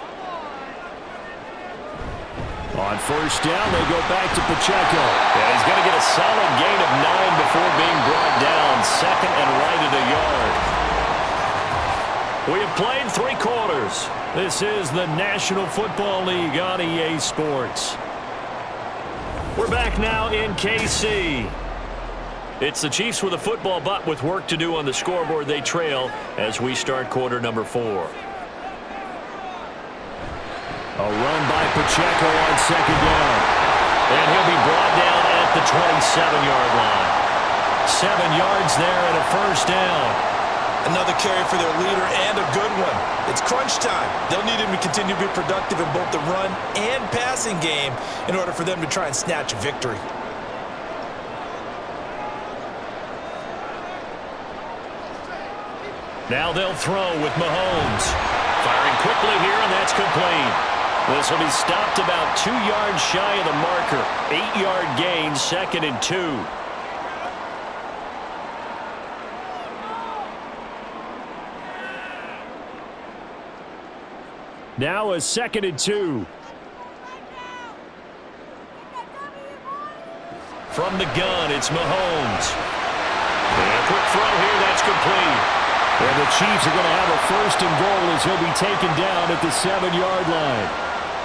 On 1st down, they go back to Pacheco. And he's going to get a solid gain of 9 before being brought down. 2nd and right at a yard. We have played 3 quarters. This is the National Football League on EA Sports. We're back now in KC. It's the Chiefs with a football, but with work to do on the scoreboard, they trail as we start quarter number 4. A run by Pacheco on 2nd down. And he'll be brought down at the 27-yard line. 7 yards there and a 1st down. Another carry for their leader and a good good one. It's crunch time. They'll need him to continue to be productive in both the run and passing game in order for them to try and snatch a victory. Now they'll throw with Mahomes. Firing quickly here, and that's complete. This will be stopped about 2 yards shy of the marker. 8-yard gain, 2nd and 2. Now a 2nd and 2. From the gun, it's Mahomes. And a quick throw here, that's complete. And the Chiefs are going to have a 1st and goal as he'll be taken down at the 7-yard line.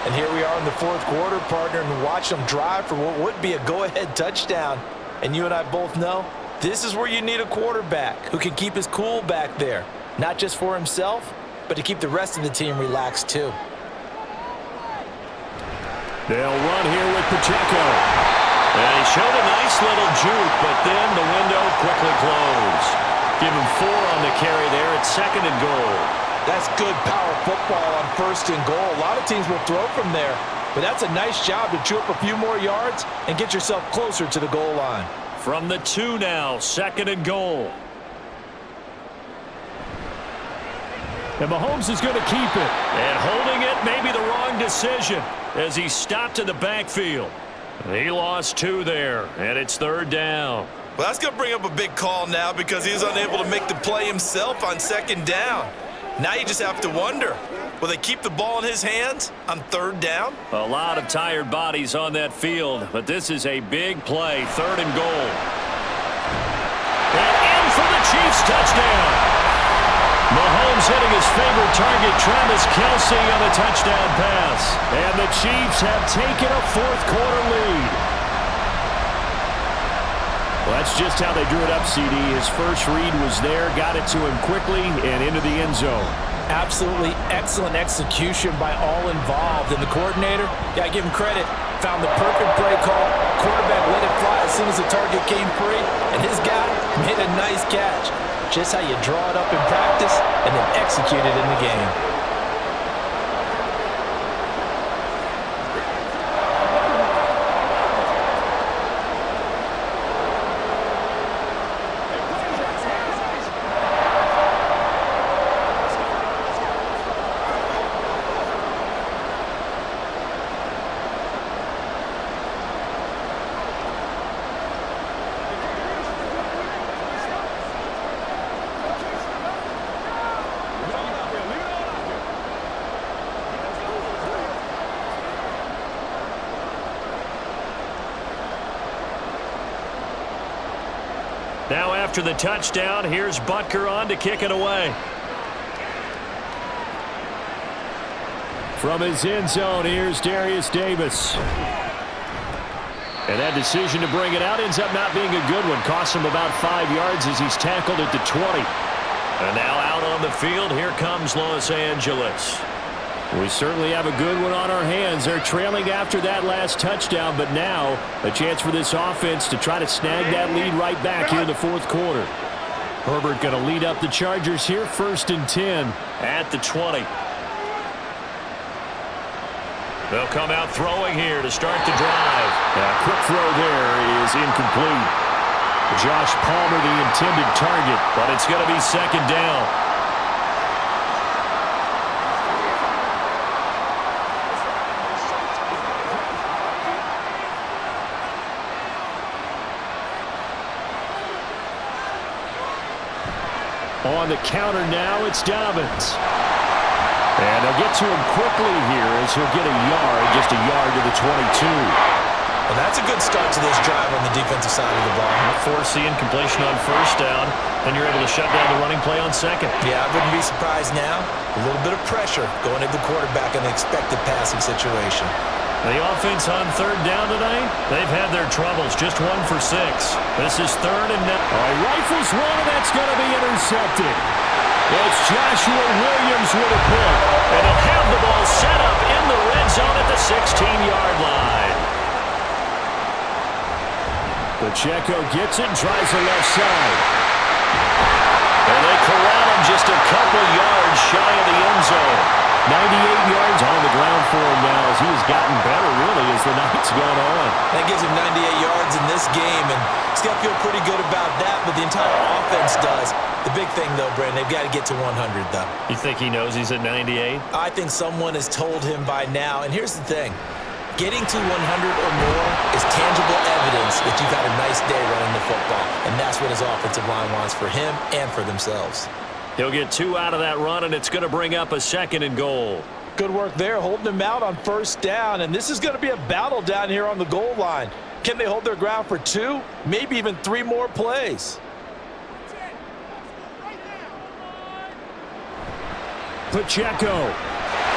And here we are in the 4th quarter, partner, and watch them drive for what would be a go-ahead touchdown. And you and I both know this is where you need a quarterback who can keep his cool back there, not just for himself, but to keep the rest of the team relaxed too. They'll run here with Pacheco. And he showed a nice little juke, but then the window quickly closed. Give him 4 on the carry there at 2nd and goal. That's good power football on 1st and goal. A lot of teams will throw from there, but that's a nice job to chew up a few more yards and get yourself closer to the goal line. From the 2 now, 2nd and goal. And Mahomes is going to keep it. And holding it may be the wrong decision as he stopped in the backfield. He lost 2 there, and it's 3rd down. Well, that's going to bring up a big call now because he was unable to make the play himself on 2nd down. Now you just have to wonder, will they keep the ball in his hands on 3rd down? A lot of tired bodies on that field, but this is a big play, 3rd and goal. And in for the Chiefs touchdown. Mahomes hitting his favorite target, Travis Kelce, on a touchdown pass. And the Chiefs have taken a 4th quarter lead. Well, that's just how they drew it up, CD. His first read was there, got it to him quickly, and into the end zone. Absolutely excellent execution by all involved. And the coordinator, got to give him credit, found the perfect play call. Quarterback let it fly as soon as the target came free, and his guy made a nice catch. Just how you draw it up in practice and then execute it in the game. Now after the touchdown, here's Butker on to kick it away. From his end zone, here's Darius Davis. And that decision to bring it out ends up not being a good one. Costs him about 5 yards as he's tackled at the 20. And now out on the field, here comes Los Angeles. We certainly have a good one on our hands. They're trailing after that last touchdown, but now a chance for this offense to try to snag that lead right back here in the 4th quarter. Herbert going to lead up the Chargers here, 1st and 10 at the 20. They'll come out throwing here to start the drive. A quick throw there is incomplete. Josh Palmer, the intended target, but it's going to be 2nd down. On the counter now, it's Dobbins. And they'll get to him quickly here as he'll get a yard, just a yard to the 22. Well, that's a good start to this drive on the defensive side of the ball. Forcing completion on 1st down, and you're able to shut down the running play on 2nd. Yeah, I wouldn't be surprised now. A little bit of pressure going at the quarterback in the expected passing situation. The offense on 3rd down tonight, they've had their troubles, just 1 for 6. This is 3rd and 9. Rifles one, and that's going to be intercepted. It's Joshua Williams with a pick, and he'll have the ball set up in the red zone at the 16-yard line. Pacheco gets it, drives the left side. And they corral him just a couple yards shy of the end zone. 98 yards on the ground for him now as he has gotten better, really, as the night's gone on. That gives him 98 yards in this game, and he's got to feel pretty good about that, but the entire offense does. The big thing, though, Brandon, they've got to get to 100, though. You think he knows he's at 98? I think someone has told him by now, and here's the thing. Getting to 100 or more is tangible evidence that you've had a nice day running the football, and that's what his offensive line wants for him and for themselves. He'll get 2 out of that run, and it's going to bring up a 2nd and goal. Good work there, holding him out on first down, and this is going to be a battle down here on the goal line. Can they hold their ground for 2, maybe even 3 more plays? Pacheco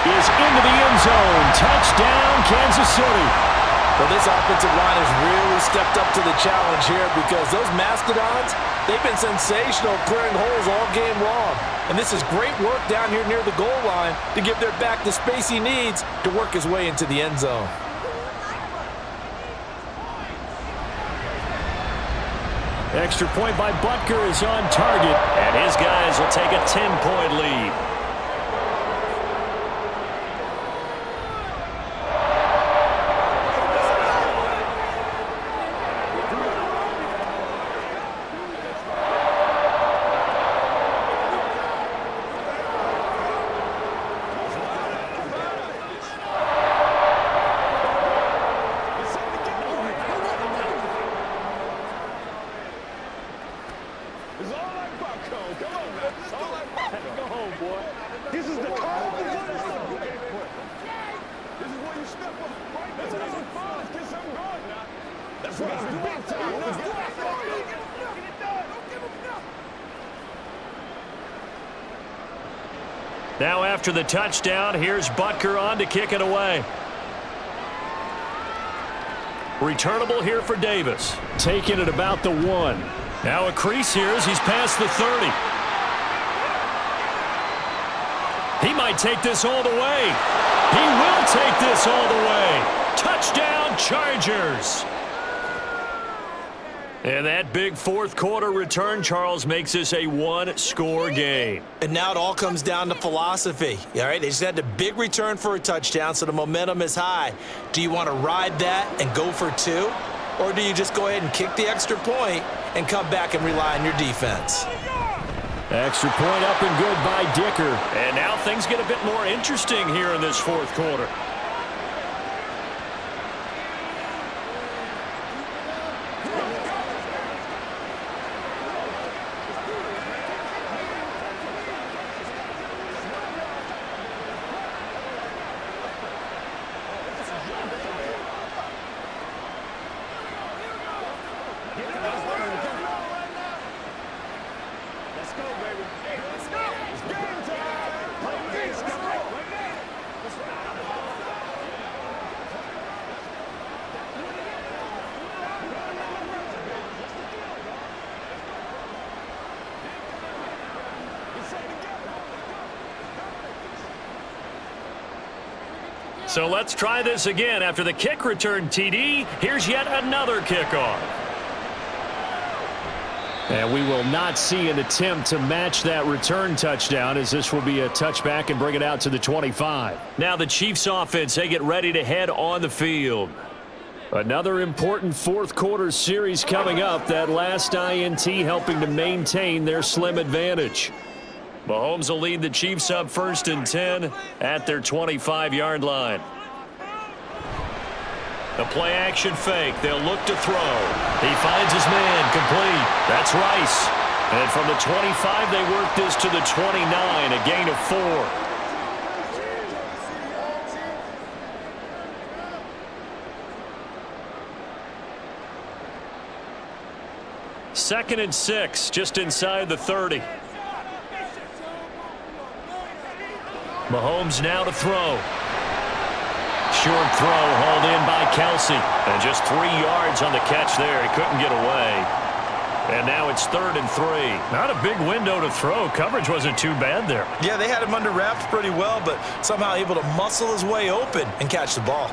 is into the end zone. Touchdown, Kansas City. Well, this offensive line has really stepped up to the challenge here because those Mastodons, they've been sensational clearing holes all game long. And this is great work down here near the goal line to give their back the space he needs to work his way into the end zone. Extra point by Butker is on target, and his guys will take a 10-point lead. Now after the touchdown, here's Butker on to kick it away. Returnable here for Davis. Taking it about the 1. Now a crease here as he's past the 30. He might take this all the way. He will take this all the way. Touchdown, Chargers. And that big fourth quarter return, Charles, makes this a 1-score game. And now it all comes down to philosophy. All right, they just had a big return for a touchdown, so the momentum is high. Do you want to ride that and go for 2? Or do you just go ahead and kick the extra point and come back and rely on your defense? Extra point up and good by Dicker. And now things get a bit more interesting here in this fourth quarter. So let's try this again. After the kick return, TD, here's yet another kickoff. And we will not see an attempt to match that return touchdown, as this will be a touchback and bring it out to the 25. Now the Chiefs offense, they get ready to head on the field. Another important fourth quarter series coming up. That last INT helping to maintain their slim advantage. Mahomes will lead the Chiefs up 1st and 10 at their 25-yard line. The play-action fake. They'll look to throw. He finds his man complete. That's Rice. And from the 25, they work this to the 29, a gain of 4. Second and 6, just inside the 30. Mahomes now to throw. Short throw hauled in by Kelce. And just 3 yards on the catch there. He couldn't get away. And now it's 3rd and 3. Not a big window to throw. Coverage wasn't too bad there. Yeah, they had him under wraps pretty well, but somehow able to muscle his way open and catch the ball.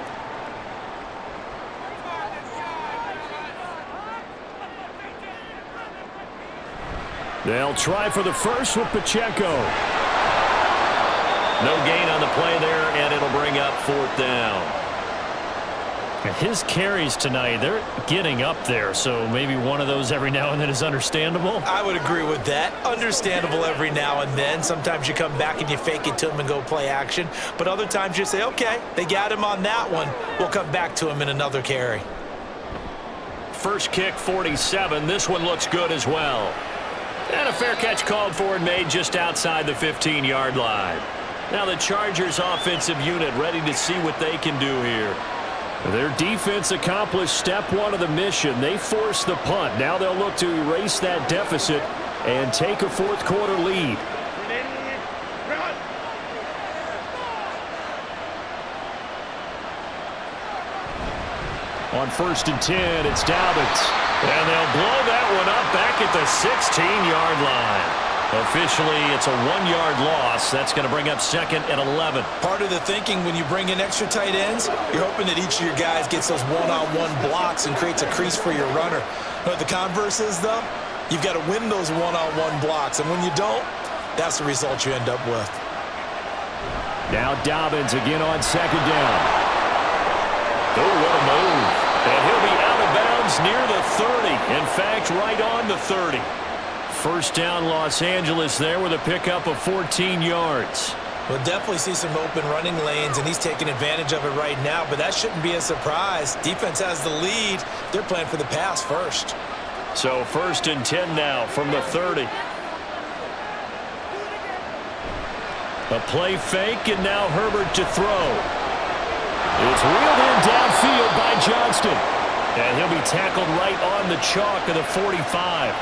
They'll try for the first with Pacheco. No gain on the play there, and it'll bring up 4th down. His carries tonight, they're getting up there, so maybe one of those every now and then is understandable. I would agree with that. Understandable every now and then. Sometimes you come back and you fake it to him and go play action. But other times you say, okay, they got him on that one. We'll come back to him in another carry. First kick, 47. This one looks good as well. And a fair catch called for and made just outside the 15-yard line. Now the Chargers offensive unit ready to see what they can do here. Their defense accomplished step 1 of the mission. They forced the punt. Now they'll look to erase that deficit and take a 4th quarter lead. On 1st and 10, it's Dobbins. And they'll blow that one up back at the 16-yard line. Officially, it's a 1-yard loss. That's going to bring up 2nd and 11. Part of the thinking when you bring in extra tight ends, you're hoping that each of your guys gets those one-on-one blocks and creates a crease for your runner. But the converse is, though, you've got to win those one-on-one blocks. And when you don't, that's the result you end up with. Now Dobbins again on 2nd down. Oh, what a move. And he'll be out of bounds near the 30. In fact, right on the 30. First down, Los Angeles there with a pickup of 14 yards. We'll definitely see some open running lanes, and he's taking advantage of it right now, but that shouldn't be a surprise. Defense has the lead. They're playing for the pass first. So 1st and 10 now from the 30. A play fake, and now Herbert to throw. It's reeled in downfield by Johnston. And he'll be tackled right on the chalk of the 45.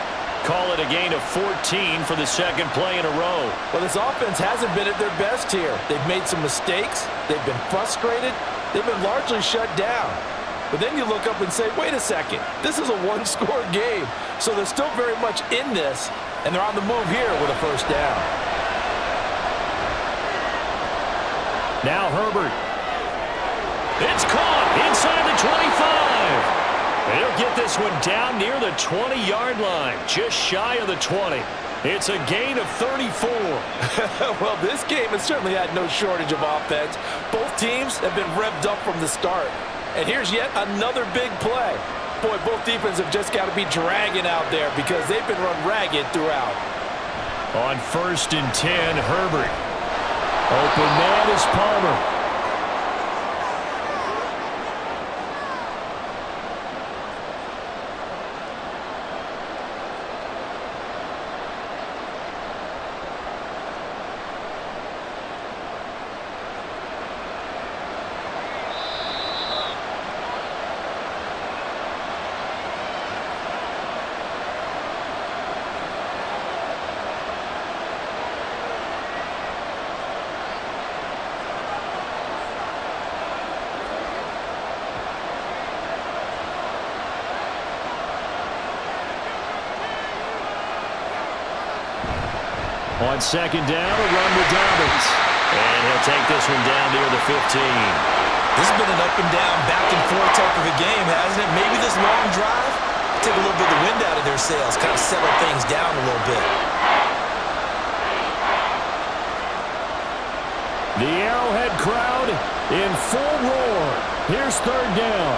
Call it a gain of 14 for the 2nd play in a row. Well, this offense hasn't been at their best here. They've made some mistakes. They've been frustrated. They've been largely shut down. But then you look up and say, wait a second, this is a 1-score game. So they're still very much in this, and they're on the move here with a 1st down. Now Herbert. It's caught inside the 25. They'll get this one down near the 20-yard line, just shy of the 20. It's a gain of 34. Well, this game has certainly had no shortage of offense. Both teams have been revved up from the start. And here's yet another big play. Boy, both defenses have just got to be dragging out there because they've been run ragged throughout. On 1st and 10, Herbert. Open man is Palmer. On 2nd down, a run with Dobbins. And he'll take this one down near the 15. This has been an up and down, back and forth type of a game, hasn't it? Maybe this long drive take a little bit of the wind out of their sails, kind of settle things down a little bit. The Arrowhead crowd in full roar. Here's 3rd down.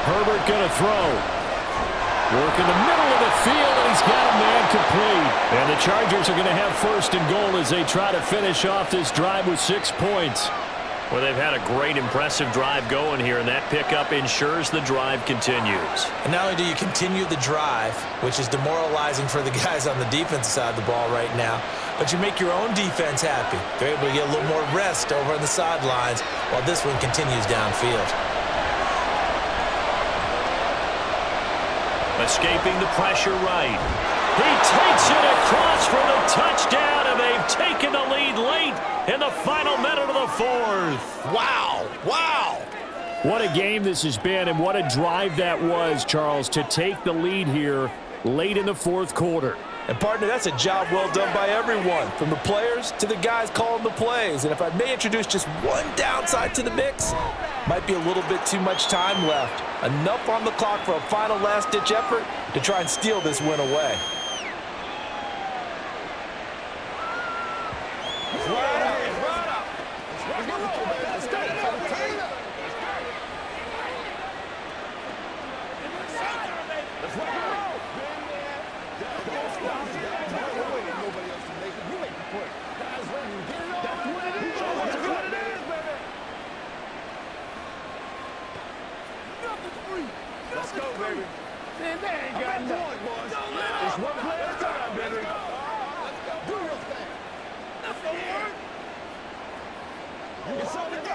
Herbert going to throw. Work in the middle of the field, and he's got a man complete. And the Chargers are going to have 1st and goal as they try to finish off this drive with 6 points. Well, they've had a great, impressive drive going here, and that pickup ensures the drive continues. And not only do you continue the drive, which is demoralizing for the guys on the defensive side of the ball right now, but you make your own defense happy. They're able to get a little more rest over on the sidelines while this one continues downfield. Escaping the pressure right. He takes it across for the touchdown, and they've taken the lead late in the final minute of the 4th. Wow. Wow. What a game this has been, and what a drive that was, Charles, to take the lead here late in the 4th quarter. And, partner, that's a job well done by everyone, from the players to the guys calling the plays. And if I may introduce just one downside to the mix, Might be a little bit too much time left. Enough on the clock for a final last-ditch effort to try and steal this win away. Let's go, baby. Man, they ain't got nothing. It's one play at a time, baby. Let's go. Do your thing. That's the word. It's on the go.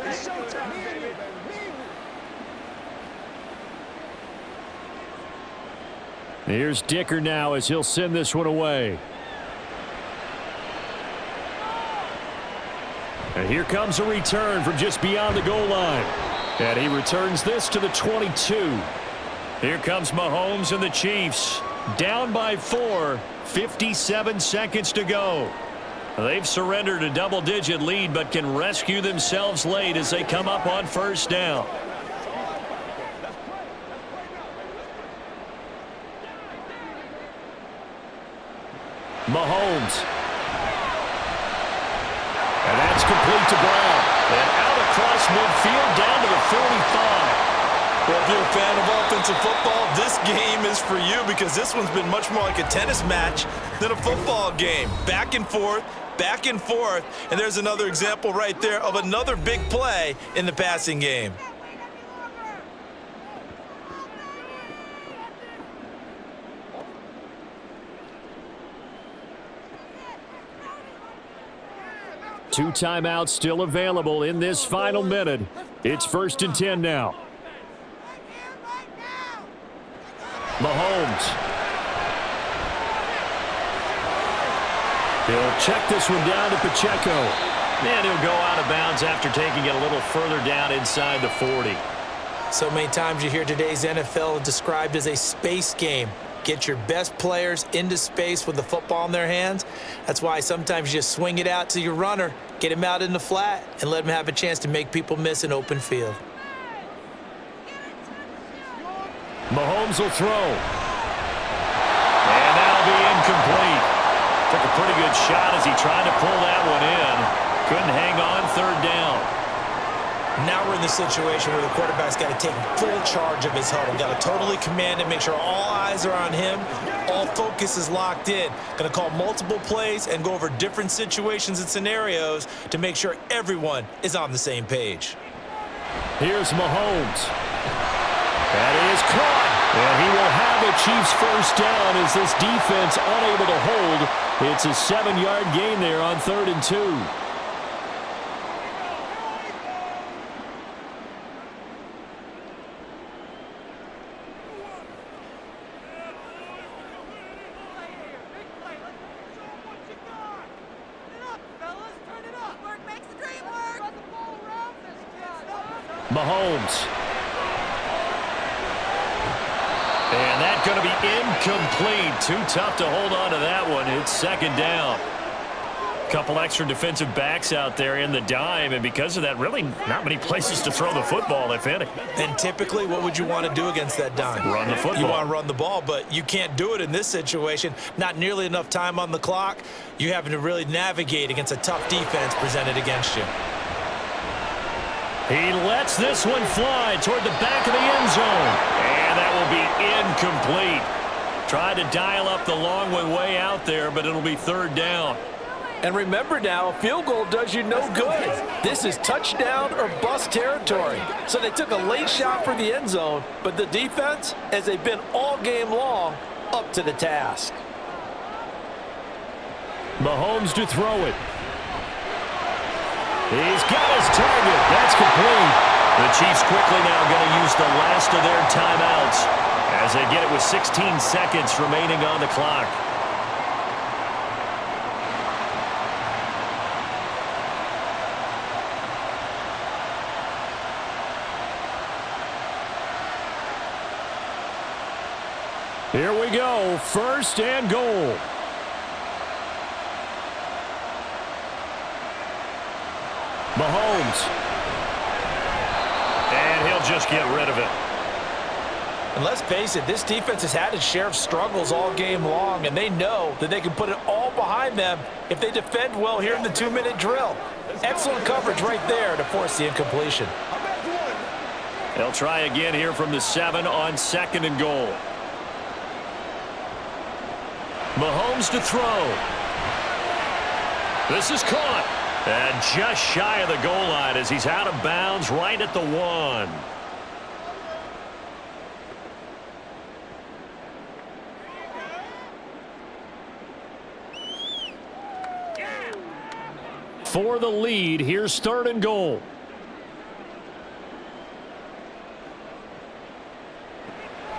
It's showtime, baby. Here's Dicker now as he'll send this one away. And here comes a return from just beyond the goal line. And he returns this to the 22. Here comes Mahomes and the Chiefs. Down by 4, 57 seconds to go. They've surrendered a double-digit lead but can rescue themselves late as they come up on first down. Mahomes. And that's complete to Brown. And out across midfield down to the 45. Well, if you're a fan of offensive football, this game is for you because this one's been much more like a tennis match than a football game. Back and forth, and there's another example right there of another big play in the passing game. Two timeouts still available in this final minute. It's 1st and 10 now. Mahomes. He'll check this one down to Pacheco. And he'll go out of bounds after taking it a little further down inside the 40. So many times you hear today's NFL described as a space game. Get your best players into space with the football in their hands. That's why sometimes you just swing it out to your runner, get him out in the flat, and let him have a chance to make people miss an open field. Mahomes will throw. And that'll be incomplete. Took a pretty good shot as he tried to pull that one in. Couldn't hang on 3rd down. Now we're in the situation where the quarterback's got to take full charge of his huddle. Got to totally command it, make sure all eyes are on him. All focus is locked in. Going to call multiple plays and go over different situations and scenarios to make sure everyone is on the same page. Here's Mahomes. That is caught. And he will have the Chiefs first down as this defense unable to hold. It's a 7-yard gain there on 3rd and 2. Mahomes. And that's going to be incomplete. Too tough to hold on to that one. It's 2nd down. Couple extra defensive backs out there in the dime, and because of that, really not many places to throw the football, if any. And typically, what would you want to do against that dime? Run the football. You want to run the ball, but you can't do it in this situation. Not nearly enough time on the clock. You're having to really navigate against a tough defense presented against you. He lets this one fly toward the back of the end zone. And that will be incomplete. Tried to dial up the long one way out there, but it'll be 3rd down. And remember now, a field goal does you no good. This is touchdown or bust territory. So they took a late shot for the end zone, but the defense, as they've been all game long, up to the task. Mahomes to throw it. He's got his target. That's complete. The Chiefs quickly now going to use the last of their timeouts as they get it with 16 seconds remaining on the clock. Here we go, 1st and goal. Mahomes. they'll just get rid of it. And let's face it, this defense has had its share of struggles all game long, and they know that they can put it all behind them if they defend well here in the 2-minute drill. Excellent coverage right there to force the incompletion. They'll try again here from the 7 on 2nd and goal. Mahomes to throw. This is caught. And just shy of the goal line as he's out of bounds right at the 1. For the lead, here's 3rd and goal.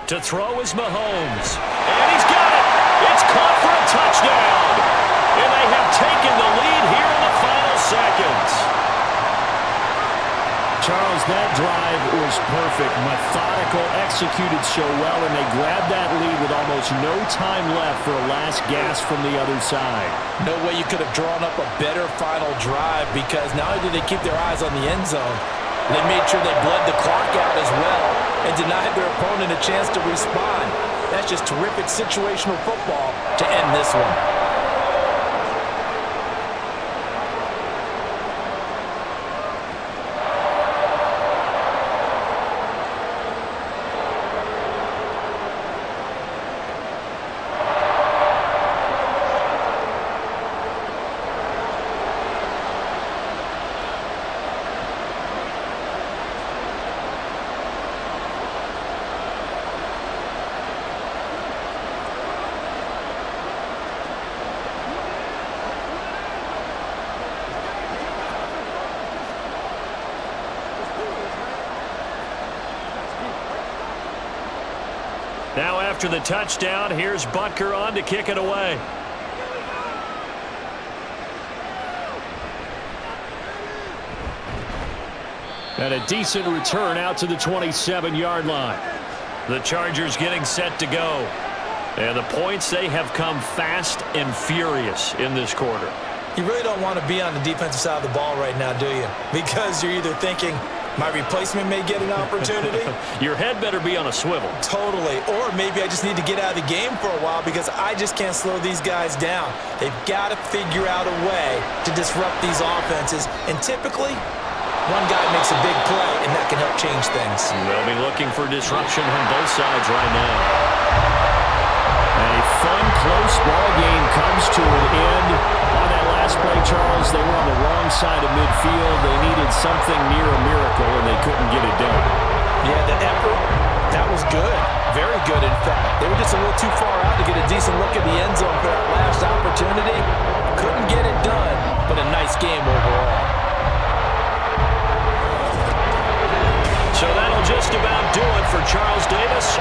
To throw is Mahomes. And he's got it. It's caught for a touchdown. And they have taken the lead here in the final seconds. Charles, that drive was perfect. Methodical, executed so well, and they grabbed that lead with almost no time left for a last gasp from the other side. No way you could have drawn up a better final drive, because not only did they keep their eyes on the end zone, they made sure they bled the clock out as well and denied their opponent a chance to respond. That's just terrific situational football to end this one. Now after the touchdown, here's Butker on to kick it away. And a decent return out to the 27-yard line. The Chargers getting set to go. And the points, they have come fast and furious in this quarter. You really don't want to be on the defensive side of the ball right now, do you? Because you're either thinking, my replacement may get an opportunity. Your head better be on a swivel. Totally. Or maybe I just need to get out of the game for a while because I just can't slow these guys down. They've got to figure out a way to disrupt these offenses. And typically, one guy makes a big play, and that can help change things. They'll be looking for disruption on both sides right now. A fun, close ball game comes to an end. On that last play, Charles, they were on the wrong side of midfield. They needed something near a miracle, and they couldn't get it done. Yeah, the effort, that was good. Very good, in fact. They were just a little too far out to get a decent look at the end zone for that last opportunity. Couldn't get it done, but a nice game overall. So that'll just about do it for Charles Davis.